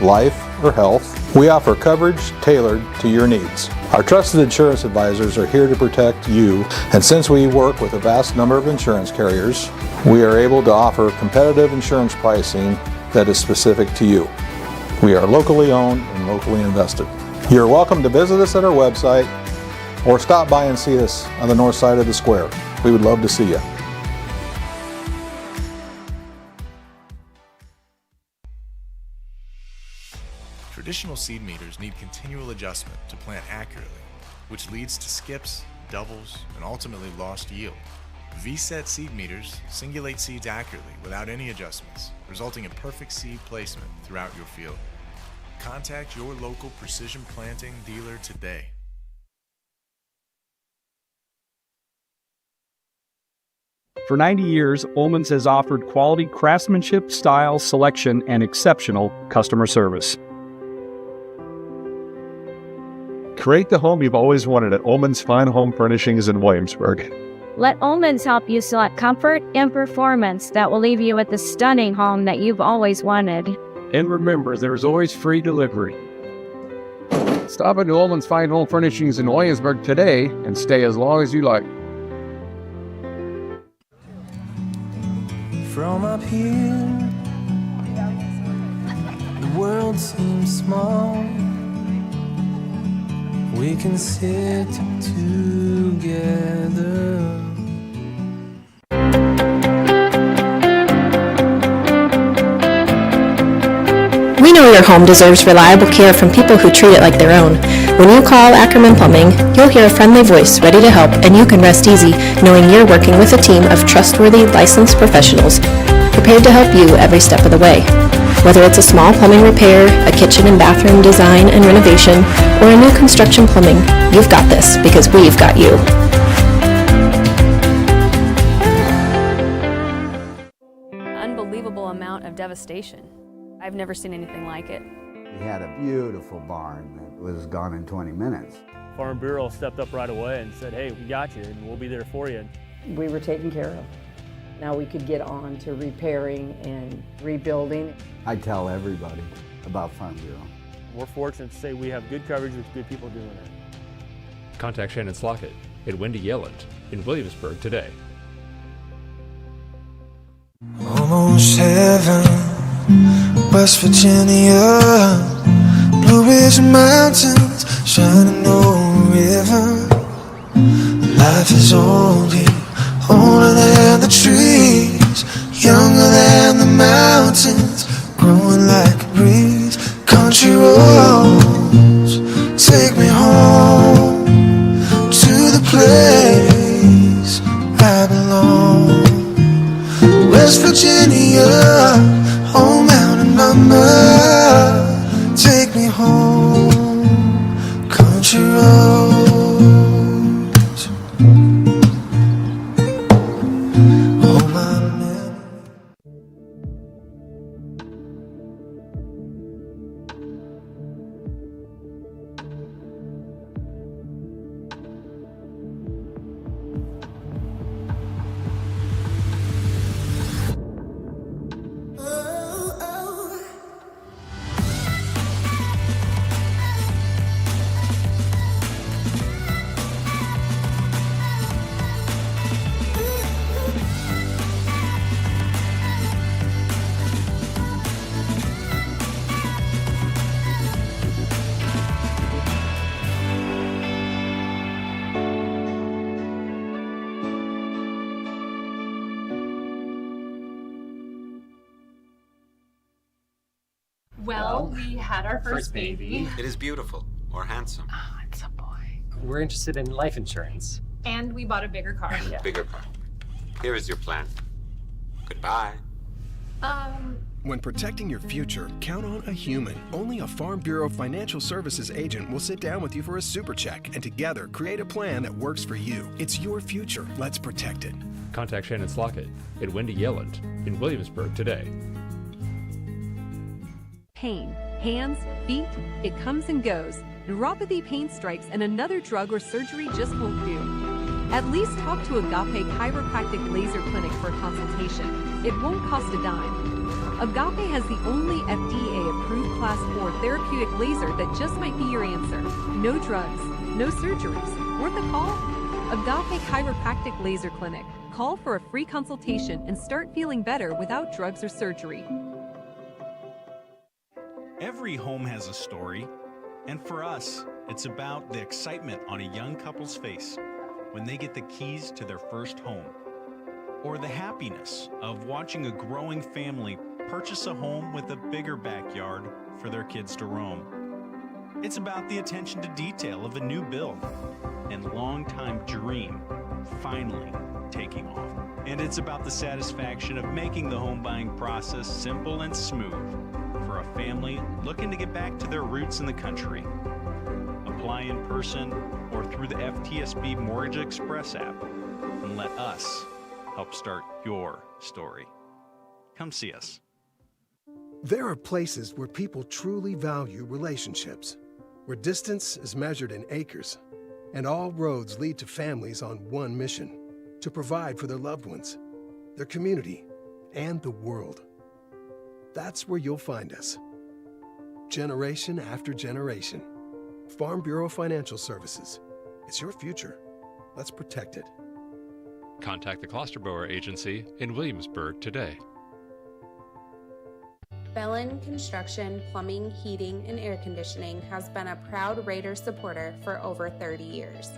life, or health, we offer coverage tailored to your needs. Our trusted insurance advisors are here to protect you, and since we work with a vast number of insurance carriers, we are able to offer competitive insurance pricing that is specific to you. We are locally owned and locally invested. You're welcome to visit us at our website or stop by and see us on the north side of the square. We would love to see you. Traditional seed meters need continual adjustment to plant accurately, which leads to skips, doubles, and ultimately lost yield. VSET seed meters singulate seeds accurately without any adjustments, resulting in perfect seed placement throughout your field. Contact your local precision planting dealer today. For 90 years, Ullman's has offered quality craftsmanship, style, selection, and exceptional customer service. Create the home you've always wanted at Ullman's Fine Home Furnishings in Williamsburg. Let Ullman's help you select comfort and performance that will leave you with the stunning home that you've always wanted. And remember, there's always free delivery. Stop into Ullman's Fine Home Furnishings in Williamsburg today and stay as long as you like. From up here, the world seems small. We can sit together. We know your home deserves reliable care from people who treat it like their own. When you call Ackerman Plumbing, you'll hear a friendly voice ready to help, and you can rest easy knowing you're working with a team of trustworthy, licensed professionals prepared to help you every step of the way. Whether it's a small plumbing repair, a kitchen and bathroom design and renovation, or a new construction plumbing, you've got this because we've got you. Unbelievable amount of devastation. I've never seen anything like it. We had a beautiful barn that was gone in 20 minutes. Farm Bureau stepped up right away and said, hey, we got you and we'll be there for you. We were taken care of. Now we could get on to repairing and rebuilding. I tell everybody about Farm Bureau. We're fortunate to say we have good coverage with good people doing it. Contact Shannon Slockett and Wendy Yelland in Williamsburg today. Almost heaven, West Virginia, Blue Ridge Mountains, shining over river. Life is old here, older than the trees, younger than the mountains, growing like a breeze. Country roads take me home to the place I belong. West Virginia, home mountain mama, take me home. Country roads. So we had our first baby. It is beautiful or handsome. Oh, it's a boy. We're interested in life insurance. And we bought a bigger car. Yeah. Bigger car. Here is your plan. Goodbye. When protecting your future, count on a human. Only a Farm Bureau Financial Services agent will sit down with you for a super check and together create a plan that works for you. It's your future. Let's protect it. Contact Shannon Slockett at Wendy Yelland in Williamsburg today. Pain, hands, feet, it comes and goes. Neuropathy, pain strikes, and another drug or surgery just won't do. At least talk to Agape Chiropractic Laser Clinic for a consultation. It won't cost a dime. Agape has the only FDA-approved Class 4 therapeutic laser that just might be your answer. No drugs, no surgeries. Worth a call? Agape Chiropractic Laser Clinic. Call for a free consultation and start feeling better without drugs or surgery. Every home has a story, and for us, it's about the excitement on a young couple's face when they get the keys to their first home, or the happiness of watching a growing family purchase a home with a bigger backyard for their kids to roam. It's about the attention to detail of a new build and long-time dream finally taking off. And it's about the satisfaction of making the home buying process simple and smooth for a family looking to get back to their roots in the country. Apply in person or through the FTSB Mortgage Express app and let us help start your story. Come see us. There are places where people truly value relationships, where distance is measured in acres, and all roads lead to families on one mission: to provide for their loved ones, their community, and the world. That's where you'll find us. Generation after generation. Farm Bureau Financial Services. It's your future. Let's protect it. Contact the Klosterbauer Agency in Williamsburg today. Bellin Construction, Plumbing, Heating, and Air Conditioning has been a proud Raider supporter for over 30 years.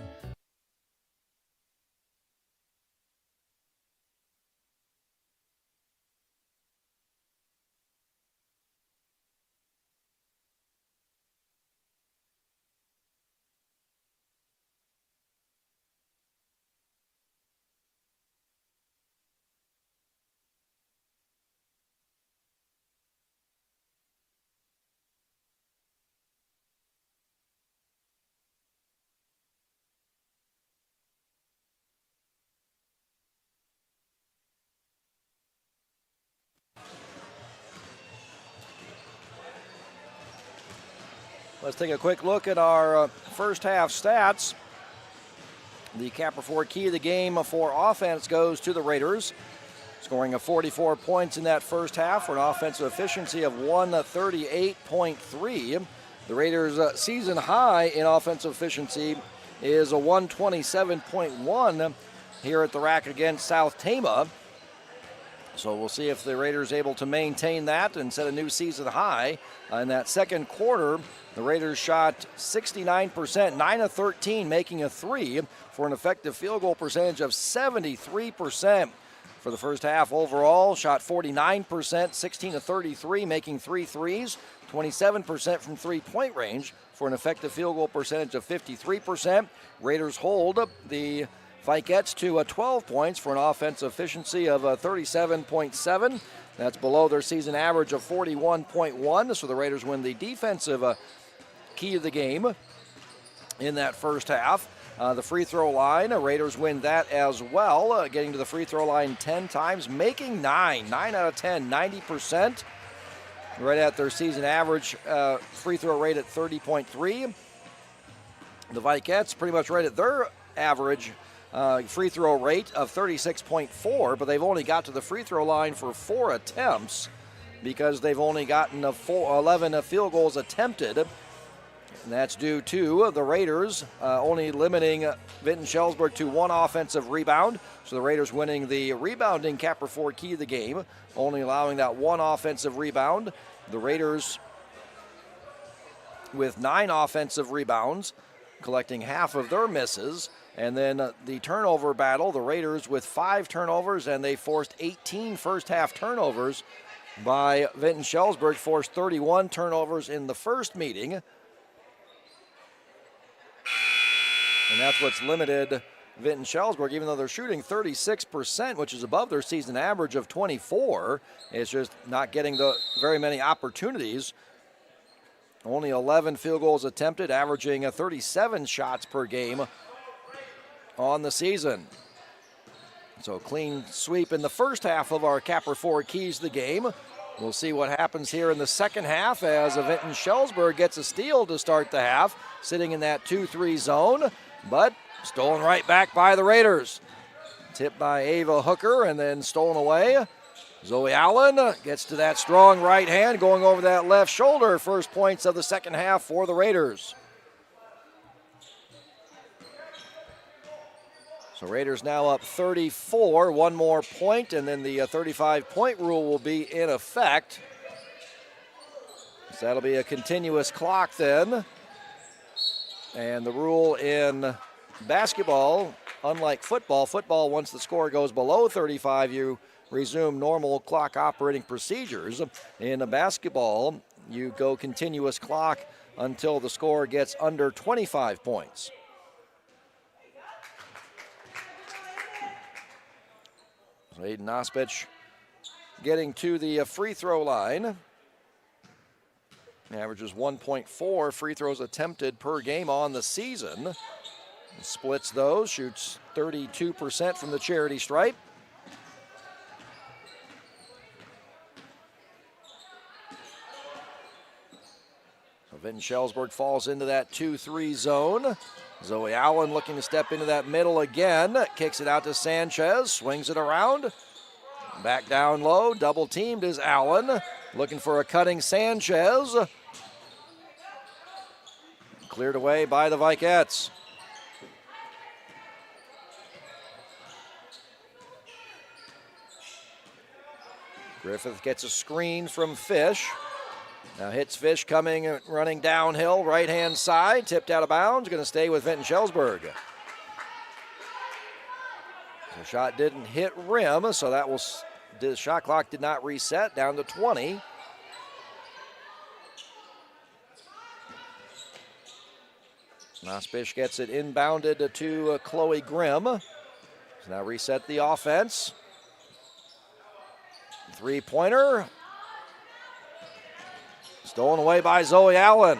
Let's take a quick look at our first half stats. The Capra Ford key of the game for offense goes to the Raiders, scoring of 44 points in that first half for an offensive efficiency of 138.3. The Raiders' season high in offensive efficiency is a 127.1 here at the rack against South Tama. So we'll see if the Raiders are able to maintain that and set a new season high. In that second quarter, the Raiders shot 69%, 9 of 13, making a 3 for an effective field goal percentage of 73%. For the first half overall, shot 49%, 16 of 33, making 3 threes, 27% from three-point range for an effective field goal percentage of 53%. Raiders hold the Vikets to 12 points for an offensive efficiency of 37.7. That's below their season average of 41.1. So the Raiders win the defensive key of the game in that first half. The free throw line, Raiders win that as well, getting to the free throw line 10 times, making 9 out of 10, 90%. Right at their season average free throw rate at 30.3. The Vikets pretty much right at their average free throw rate of 36.4, but they've only got to the free throw line for 4 attempts because they've only gotten 11 field goals attempted. And that's due to the Raiders only limiting Vinton-Shellsburg to 1 offensive rebound. So the Raiders winning the rebounding Capra Ford key of the game, only allowing that 1 offensive rebound. The Raiders with 9 offensive rebounds, collecting half of their misses. And then the turnover battle, the Raiders with 5 turnovers, and they forced 18 first half turnovers by Vinton-Shellsburg, forced 31 turnovers in the first meeting. And that's what's limited Vinton-Shellsburg, even though they're shooting 36%, which is above their season average of 24. It's just not getting the very many opportunities. Only 11 field goals attempted, averaging 37 shots per game on the season. So clean sweep in the first half of our Capper 4 Keys to the game. We'll see what happens here in the second half as Vinton-Shellsburg gets a steal to start the half, sitting in that 2-3 zone, but stolen right back by the Raiders. Tipped by Ava Hooker and then stolen away. Zoe Allen gets to that strong right hand, going over that left shoulder. First points of the second half for the Raiders. So Raiders now up 34, one more point, and then the 35-point rule will be in effect. So that'll be a continuous clock then. And the rule in basketball, unlike football, once the score goes below 35, you resume normal clock operating procedures. In a basketball, you go continuous clock until the score gets under 25 points. So Aiden Ospich getting to the free throw line. Averages 1.4 free throws attempted per game on the season. Splits those, shoots 32% from the charity stripe. So Vinton-Shellsburg falls into that 2-3 zone. Zoe Allen looking to step into that middle again. Kicks it out to Sanchez, swings it around. Back down low, double teamed is Allen. Looking for a cutting Sanchez. Cleared away by the Vikettes. Griffith gets a screen from Fish. Now hits Fish coming, running downhill, right-hand side, tipped out of bounds, going to stay with Vinton-Shellsburg. The shot didn't hit rim, so that was, the shot clock did not reset, down to 20. Ospich gets it inbounded to Chloe Grimm. So now reset the offense. Three-pointer. Stolen away by Zoe Allen.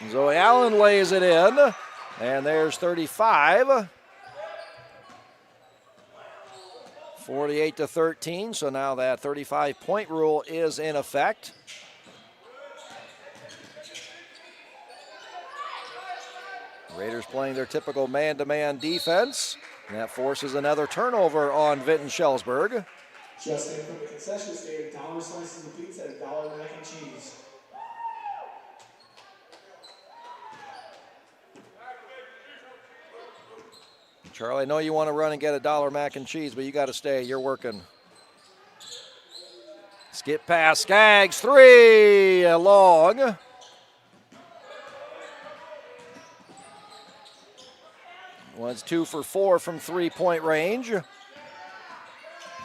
Zoe Allen lays it in, and there's 35. 48-13, so now that 35-point rule is in effect. Raiders playing their typical man-to-man defense, and that forces another turnover on Vinton-Shellsburg. Just in from the concession stand, dollar slices of pizza and $1 mac and cheese. Charlie, I know you want to run and get $1 mac and cheese, but you got to stay. You're working. Skip pass, Skaggs, three, long. Was 2 for 4 from three-point range.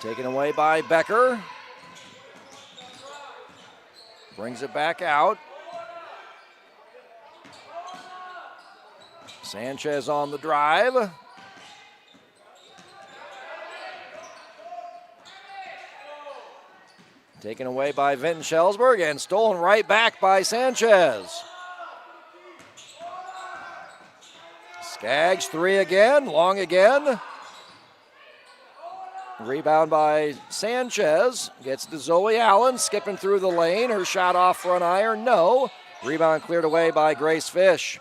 Taken away by Becker. Brings it back out. Sanchez on the drive. Taken away by Vinton-Shellsburg and stolen right back by Sanchez. Skaggs, three again, long again. Rebound by Sanchez. Gets to Zoe Allen, skipping through the lane. Her shot off front iron, no. Rebound cleared away by Grace Fish.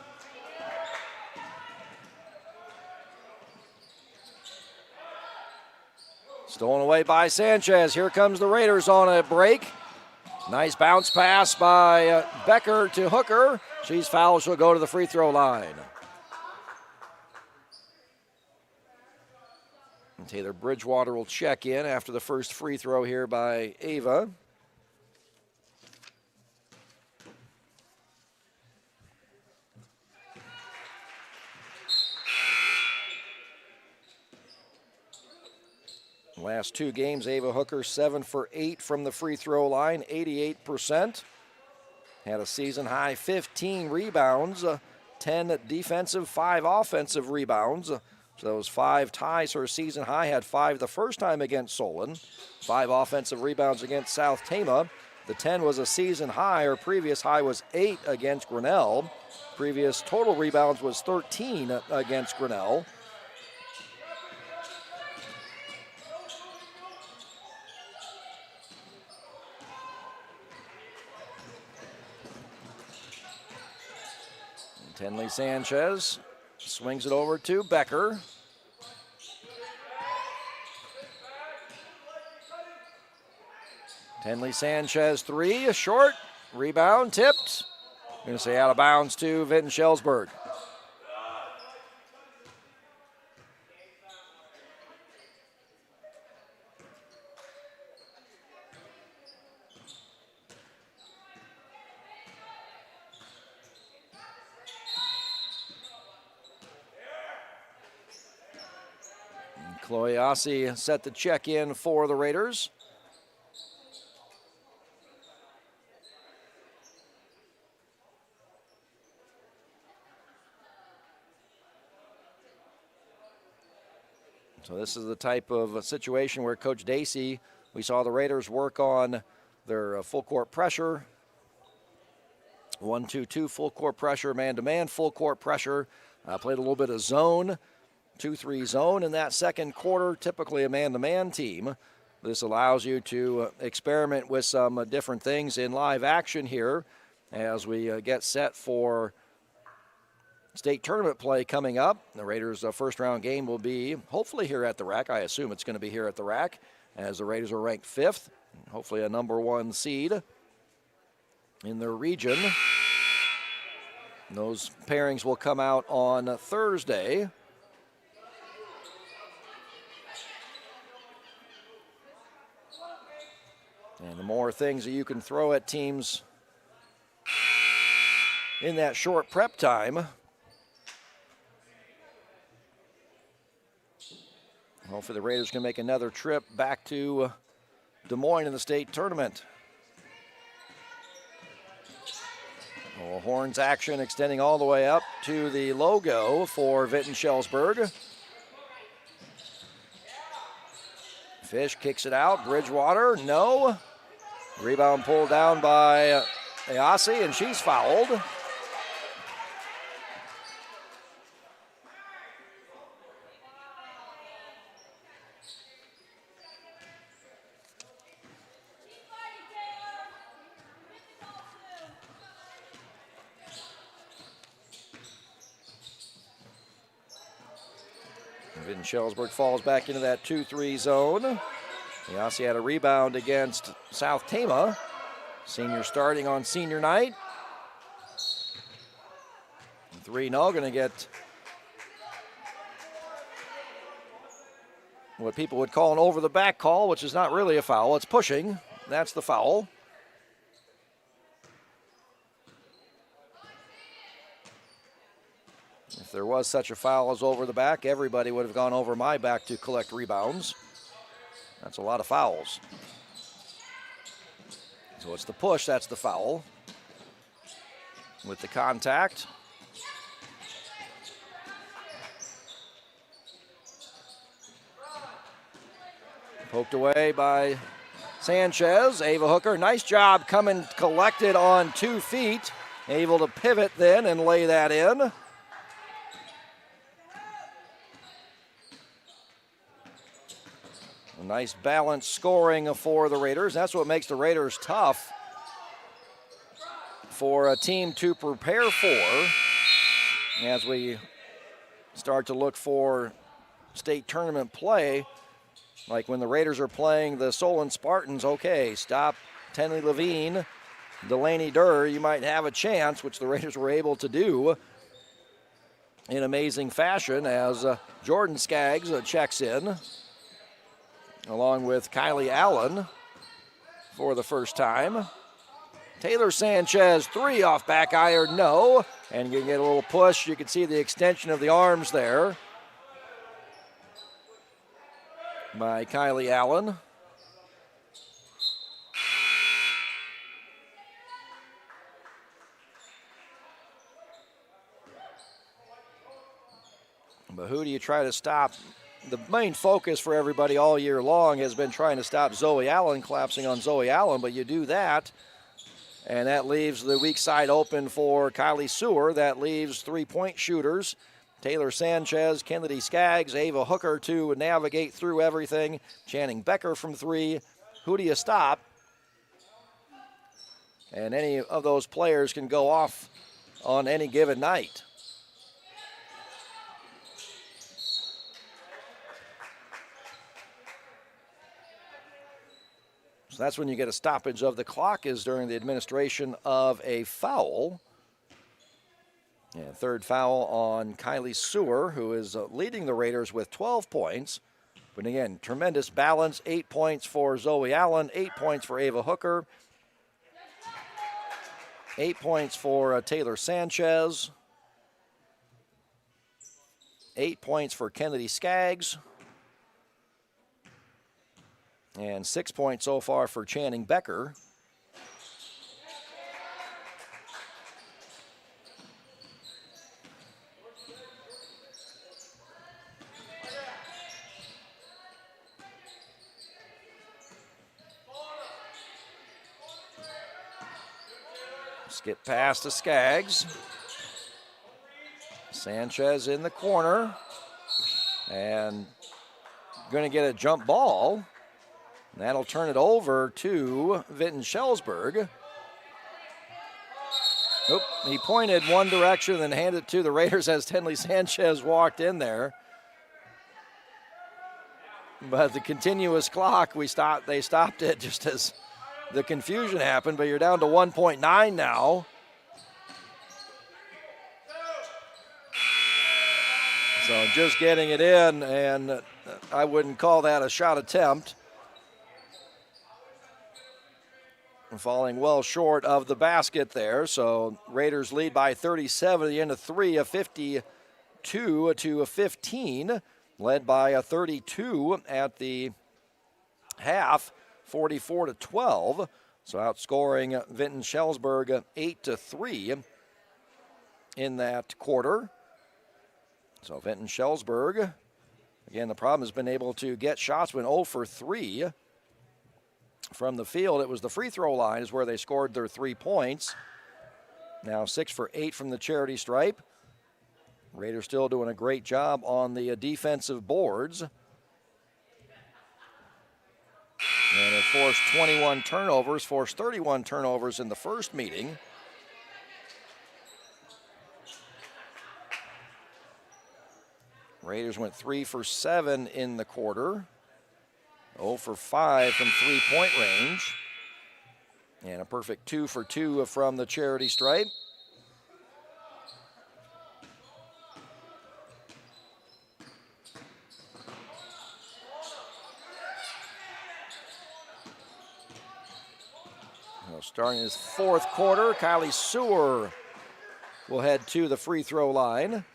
Stolen away by Sanchez. Here comes the Raiders on a break. Nice bounce pass by Becker to Hooker. She's fouled, she'll go to the free throw line. And Taylor Bridgewater will check in after the first free throw here by Ava. Last 2 games, Ava Hooker 7 for 8 from the free throw line, 88%. Had a season high 15 rebounds, 10 defensive, 5 offensive rebounds. So those 5 ties her season high, had 5 the first time against Solon, 5 offensive rebounds against South Tama. The 10 was a season high. Her previous high was 8 against Grinnell. Previous total rebounds was 13 against Grinnell. Tenley Sanchez swings it over to Becker. Tenley Sanchez 3, a short, rebound, tipped. Going to say out of bounds to Vinton-Shellsburg. Cloyassi set the check in for the Raiders. So this is the type of situation where Coach Dacey, we saw the Raiders work on their full court pressure. 1-2-2 full court pressure, man-to-man full court pressure. Played a little bit of zone, 2-3 zone in that second quarter, typically a man-to-man team. This allows you to experiment with some different things in live action here as we get set for state tournament play coming up. The Raiders' first round game will be hopefully here at the RAC. I assume it's going to be here at the RAC, as the Raiders are ranked 5th, hopefully a number 1 seed in their region. Those pairings will come out on Thursday. And the more things that you can throw at teams in that short prep time, hopefully the Raiders can make another trip back to Des Moines in the state tournament. Well, Horns action extending all the way up to the logo for Vinton-Shellsburg. Fish kicks it out. Bridgewater, no. Rebound pulled down by Ayasi, and she's fouled. Vinton-Shellsburg falls back into that 2-3 zone. Ayasi had a rebound against South Tama. Senior starting on senior night. 3-0, going to get what people would call an over-the-back call, which is not really a foul. It's pushing. That's the foul. If there was such a foul as over the back, everybody would have gone over my back to collect rebounds. That's a lot of fouls. So it's the push, that's the foul. With the contact. Poked away by Sanchez. Ava Hooker, nice job coming collected on 2 feet. Able to pivot then and lay that in. A nice balanced scoring for the Raiders. That's what makes the Raiders tough for a team to prepare for as we start to look for state tournament play. Like when the Raiders are playing the Solon Spartans, okay, stop Tenley Levine, Delaney Durr, you might have a chance, which the Raiders were able to do in amazing fashion as Jordan Skaggs checks in, along with Kylie Allen for the first time. Taylor Sanchez, 3 off back iron, no. And you can get a little push. You can see the extension of the arms there. by Kylie Allen. But who do you try to stop? The main focus for everybody all year long has been trying to stop Zoe Allen, collapsing on Zoe Allen, but you do that, and that leaves the weak side open for Kylie Sewer. That leaves three-point shooters, Taylor Sanchez, Kennedy Skaggs, Ava Hooker to navigate through everything, Channing Becker from three. Who do you stop? And any of those players can go off on any given night. So that's when you get a stoppage of the clock, is during the administration of a foul. And third foul on Kylie Sewer, who is leading the Raiders with 12 points. But again, tremendous balance. 8 points for Zoe Allen, 8 points for Ava Hooker, 8 points for Taylor Sanchez, 8 points for Kennedy Skaggs, and 6 points so far for Channing Becker. Skip pass to Skaggs. Sanchez in the corner. And going to get a jump ball. That'll turn it over to Vinton-Shellsburg. Oop, he pointed one direction and then handed it to the Raiders as Tenley Sanchez walked in there. But the continuous clock, they stopped it just as the confusion happened, but you're down to 1.9 now. So just getting it in, and I wouldn't call that a shot attempt. Falling well short of the basket there. So Raiders lead by 37 at the end of three, a 52 to a 15, led by a 32 at the half, 44 to 12. So outscoring Vinton-Shellsburg 8-3 in that quarter. So Vinton-Shellsburg, again, the problem has been able to get shots, went 0 for 3 from the field. It was the free throw line is where they scored their 3 points. Now 6 for 8 from the charity stripe. Raiders still doing a great job on the defensive boards. And it forced 21 turnovers, forced 31 turnovers in the first meeting. Raiders went 3 for 7 in the quarter. 0 for 5 from three-point range. And a perfect 2 for 2 from the charity stripe. Well, starting his fourth quarter, Kylie Sewer will head to the free throw line.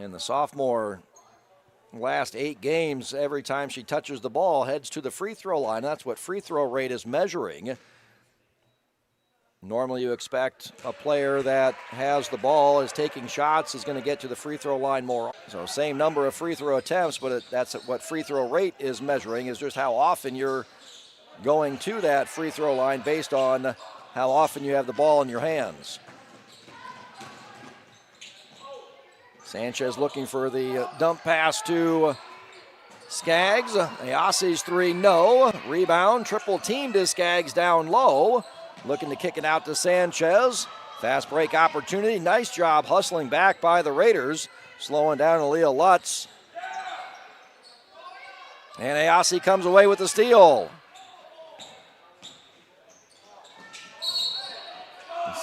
And the sophomore, last 8 games, every time she touches the ball, heads to the free throw line. That's what free throw rate is measuring. Normally you expect a player that has the ball, is taking shots, is going to get to the free throw line more. So same number of free throw attempts, but that's what free throw rate is measuring, is just how often you're going to that free throw line based on how often you have the ball in your hands. Sanchez looking for the dump pass to Skaggs. Ayasi's 3, no. Rebound, triple teamed to Skaggs down low. Looking to kick it out to Sanchez. Fast break opportunity. Nice job hustling back by the Raiders. Slowing down Aaliyah Lutz. And Ayasi comes away with the steal.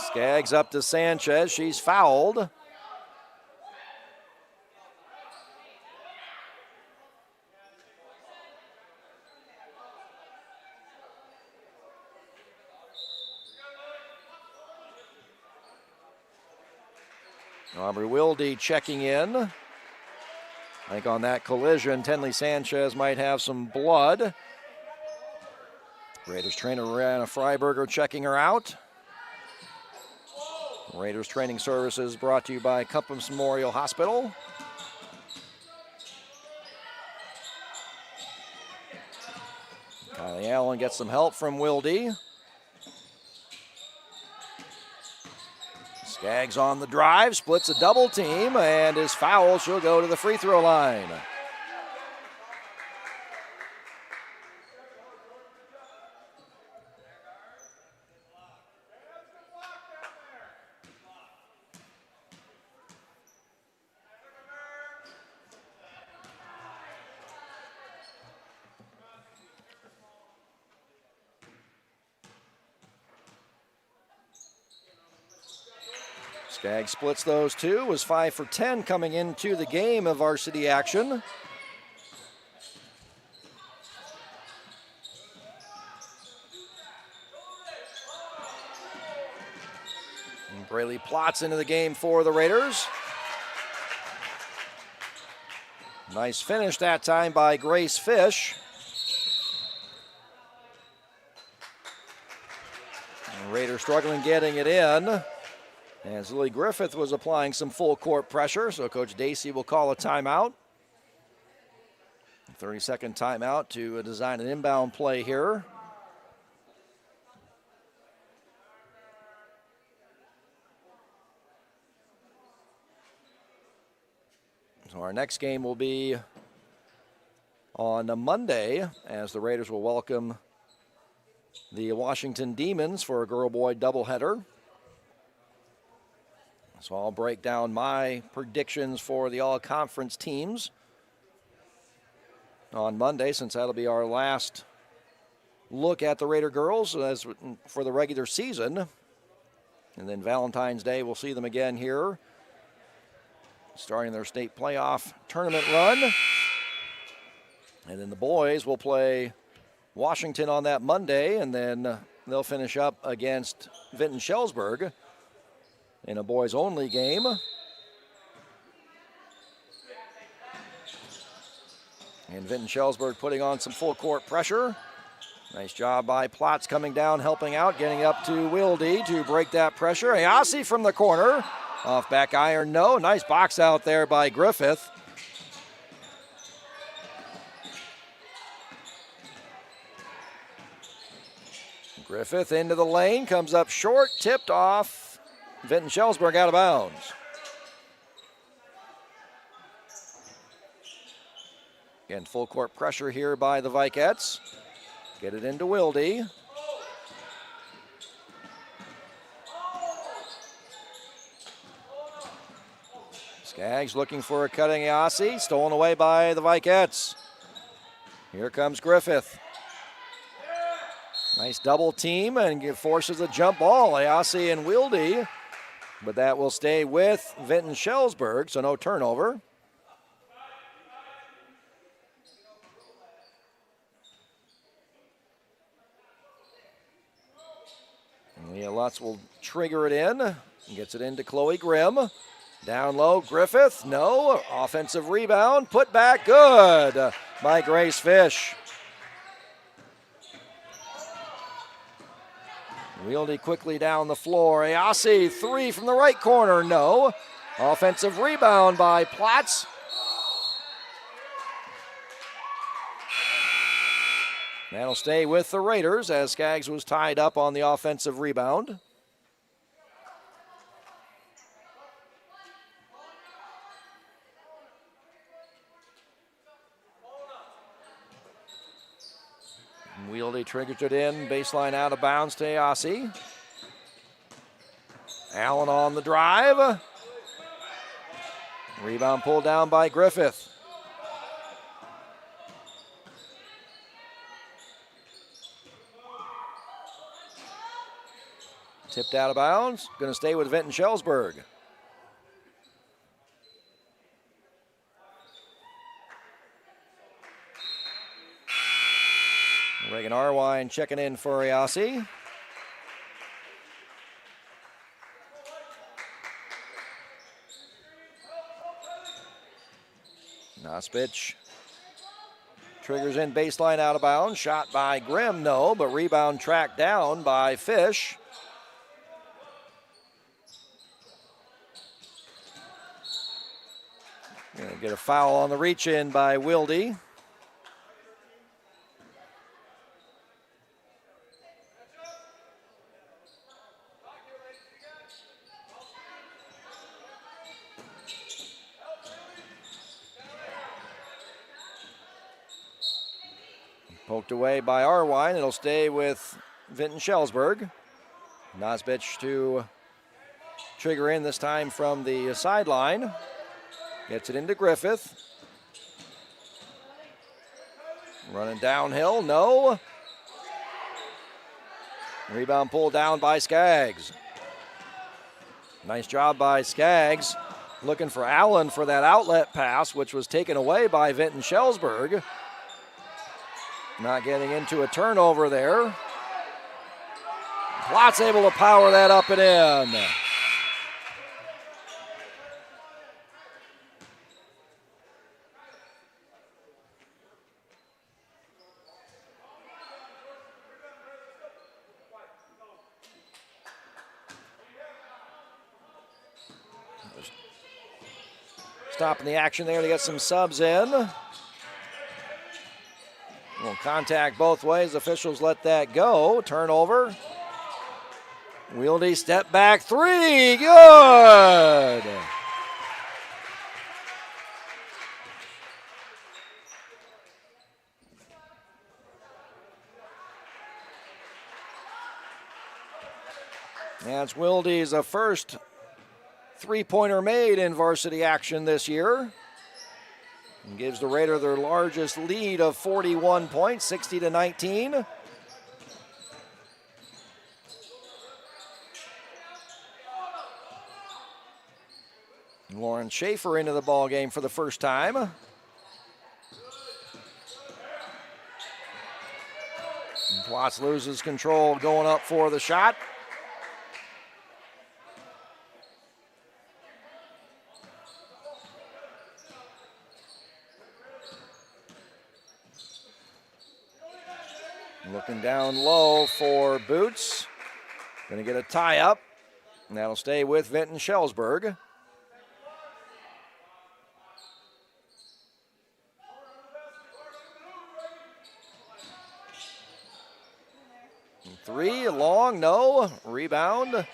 Skaggs up to Sanchez. She's fouled. Aubrey Wilde checking in. I think on that collision, Tenley Sanchez might have some blood. Raiders trainer Rihanna Freiberger checking her out. Raiders training services brought to you by Compass Memorial Hospital. Kylie Allen gets some help from Wilde. Skaggs on the drive, splits a double team, and is fouled. She'll go to the free throw line. Skaggs splits those two, was 5 for 10 coming into the game of varsity action. And Braley Plotz into the game for the Raiders. Nice finish that time by Grace Fish. And Raiders struggling getting it in. As Lily Griffith was applying some full court pressure, so Coach Dacey will call a timeout. 30-second timeout to design an inbound play here. So our next game will be on a Monday, as the Raiders will welcome the Washington Demons for a girl-boy doubleheader. So I'll break down my predictions for the all-conference teams on Monday, since that'll be our last look at the Raider girls as for the regular season. And then Valentine's Day, we'll see them again here, starting their state playoff tournament run. And then the boys will play Washington on that Monday, and then they'll finish up against Vinton-Shellsburg in a boys-only game. And Vinton-Shellsburg putting on some full-court pressure. Nice job by Plotz coming down, helping out, getting up to Wilde to break that pressure. Ayasi from the corner. Off back iron, no. Nice box out there by Griffith. Griffith into the lane, comes up short, tipped off. Vinton-Shellsburg out of bounds. Again, full court pressure here by the Vikettes. Get it into Wilde. Skaggs looking for a cutting Ayasi, stolen away by the Vikettes. Here comes Griffith. Nice double team and forces a jump ball. Ayasi and Wilde. But that will stay with Vinton-Shellsburg, so no turnover. And Leah Lutz will trigger it in. Gets it into Chloe Grimm. Down low, Griffith, no. Offensive rebound, put back, good by Grace Fish. Wilde quickly down the floor. Ayasi, three from the right corner, no. Offensive rebound by Plotz. That'll stay with the Raiders as Skaggs was tied up on the offensive rebound. Wilde triggers it in, baseline out of bounds to Ayasi. Allen on the drive. Rebound pulled down by Griffith. Tipped out of bounds, going to stay with Vinton-Shellsburg. Reagan Arwine checking in for Ayasi. Nospich triggers in baseline out of bounds. Shot by Grimm, no, but rebound tracked down by Fish. Gonna get a foul on the reach in by Wilde. Poked away by Arwine. It'll stay with Vinton-Shellsburg. Nospich to trigger in this time from the sideline. Gets it into Griffith. Running downhill, no. Rebound pulled down by Skaggs. Nice job by Skaggs. Looking for Allen for that outlet pass, which was taken away by Vinton-Shellsburg. Not getting into a turnover there. Plot's able to power that up and in. Stopping the action there to get some subs in. Well, contact both ways. Officials let that go. Turnover. Wilde step back three. Good. That's Wilde's first three-pointer made in varsity action this year. And gives the Raiders their largest lead of 41 points, 60-19. Lauren Schaefer into the ball game for the first time. Watts loses control going up for the shot. Looking down low for Boots. Going to get a tie up. And that'll stay with Vinton-Shellsburg. Three, long, no. Rebound.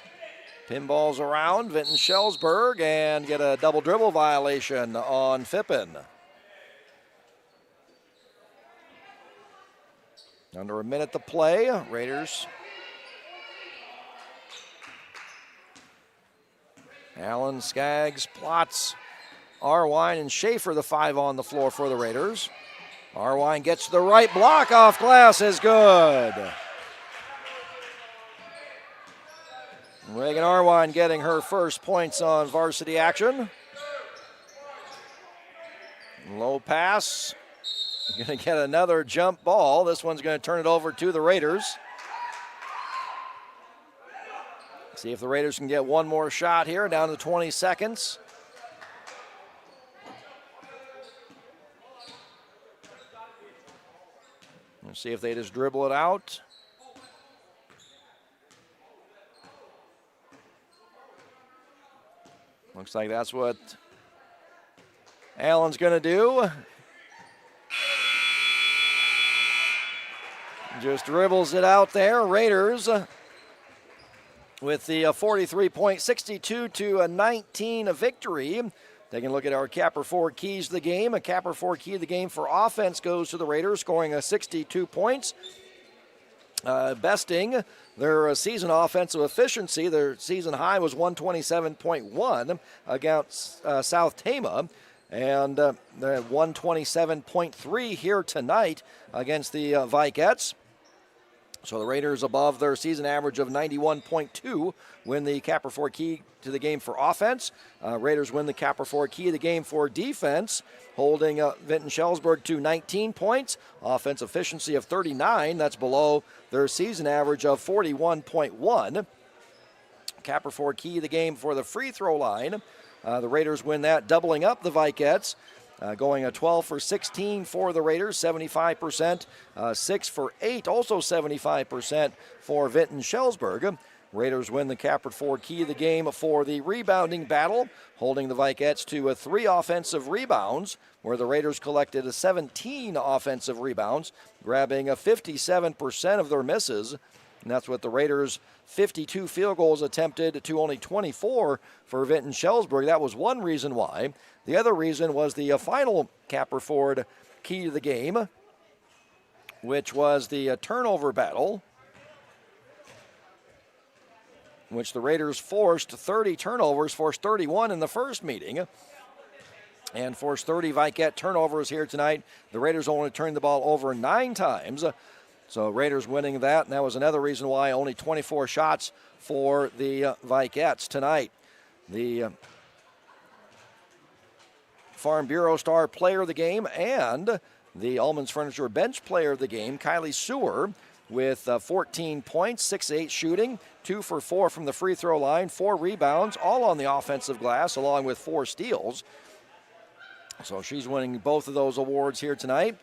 Pinballs around Vinton-Shellsburg and get a double dribble violation on Fippen. Under a minute to play. Raiders. Allen, Skaggs, Plotz, Arwine, and Schaefer, the five on the floor for the Raiders. Arwine gets the right block off glass, is good. Reagan Arwine getting her first points on varsity action. Low pass. Going to get another jump ball. This one's going to turn it over to the Raiders. See if the Raiders can get one more shot here, down to 20 seconds. Let's see if they just dribble it out. Looks like that's what Allen's going to do. Just dribbles it out there. Raiders with the 43-point, 62-19 victory. Taking a look at our Capper 4 keys to the game. A Capper 4 key of the game for offense goes to the Raiders, scoring 62 points. Besting their season offensive efficiency. Their season high was 127.1 against South Tama. And they're at 127.3 here tonight against the Vikettes. So the Raiders above their season average of 91.2 win the Capper 4 key to the game for offense. Raiders win the Capper 4 key of the game for defense, holding Vinton-Shellsburg to 19 points. Offense efficiency of 39. That's below their season average of 41.1. Capper 4 key of the game for the free throw line. The Raiders win that, doubling up the Vikettes. going 12 for 16 for the Raiders, 75%. 6 for 8, also 75% for Vinton-Shellsburg. Raiders win the Capert Ford Key of the game for the rebounding battle, holding the Vikettes to 3 offensive rebounds, where the Raiders collected 17 offensive rebounds, grabbing 57% of their misses. And that's what the Raiders' 52 field goals attempted to only 24 for Vinton-Shellsburg. That was one reason why. The other reason was the final Capert Ford Key to the game, which was the turnover battle, which the Raiders forced 30 turnovers, forced 31 in the first meeting, and forced 30 Vikette turnovers here tonight. The Raiders only turned the ball over 9 times. So Raiders winning that, and that was another reason why only 24 shots for the Vikettes tonight. The Farm Bureau Star Player of the Game and the Ullman's Furniture Bench Player of the Game, Kylie Sewer, with 14 points, 6-8 shooting, 2 for 4 from the free throw line, 4 rebounds, all on the offensive glass, along with 4 steals. So she's winning both of those awards here tonight.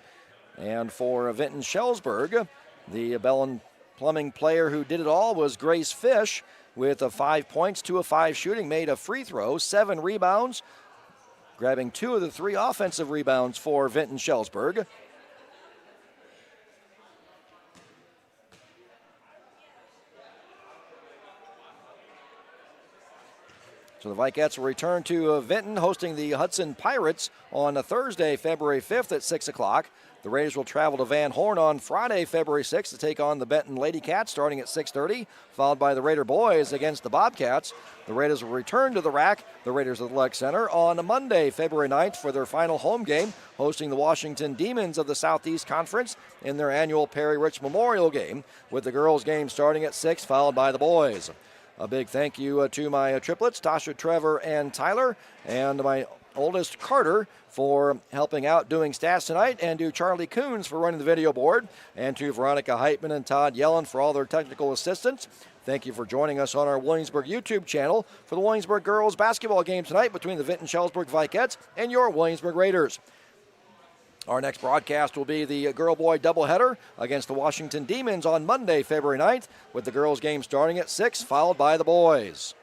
And for Vinton-Shellsburg, the Bell and Plumbing player who did it all was Grace Fish with 5 points, 2 of 5 shooting, made a free throw, 7 rebounds, grabbing 2 of the 3 offensive rebounds for Vinton-Shellsburg. So the Vikettes will return to Vinton, hosting the Hudson Pirates on Thursday, February 5th at 6 o'clock. The Raiders will travel to Van Horn on Friday, February 6th to take on the Benton Lady Cats starting at 6:30, followed by the Raider Boys against the Bobcats. The Raiders will return to the RAC, the Raiders Athletic Center, on Monday, February 9th for their final home game, hosting the Washington Demons of the Southeast Conference in their annual Perry Rich Memorial Game, with the girls' game starting at 6, followed by the boys. A big thank you to my triplets, Tasha, Trevor, and Tyler, and my oldest, Carter, for helping out doing stats tonight, and to Charlie Coons for running the video board, and to Veronica Heitman and Todd Yellen for all their technical assistance. Thank you for joining us on our Williamsburg YouTube channel for the Williamsburg girls basketball game tonight between the Vinton-Shellsburg Vikettes and your Williamsburg Raiders. Our next broadcast will be the girl-boy doubleheader against the Washington Demons on Monday, February 9th, with the girls' game starting at 6, followed by the boys.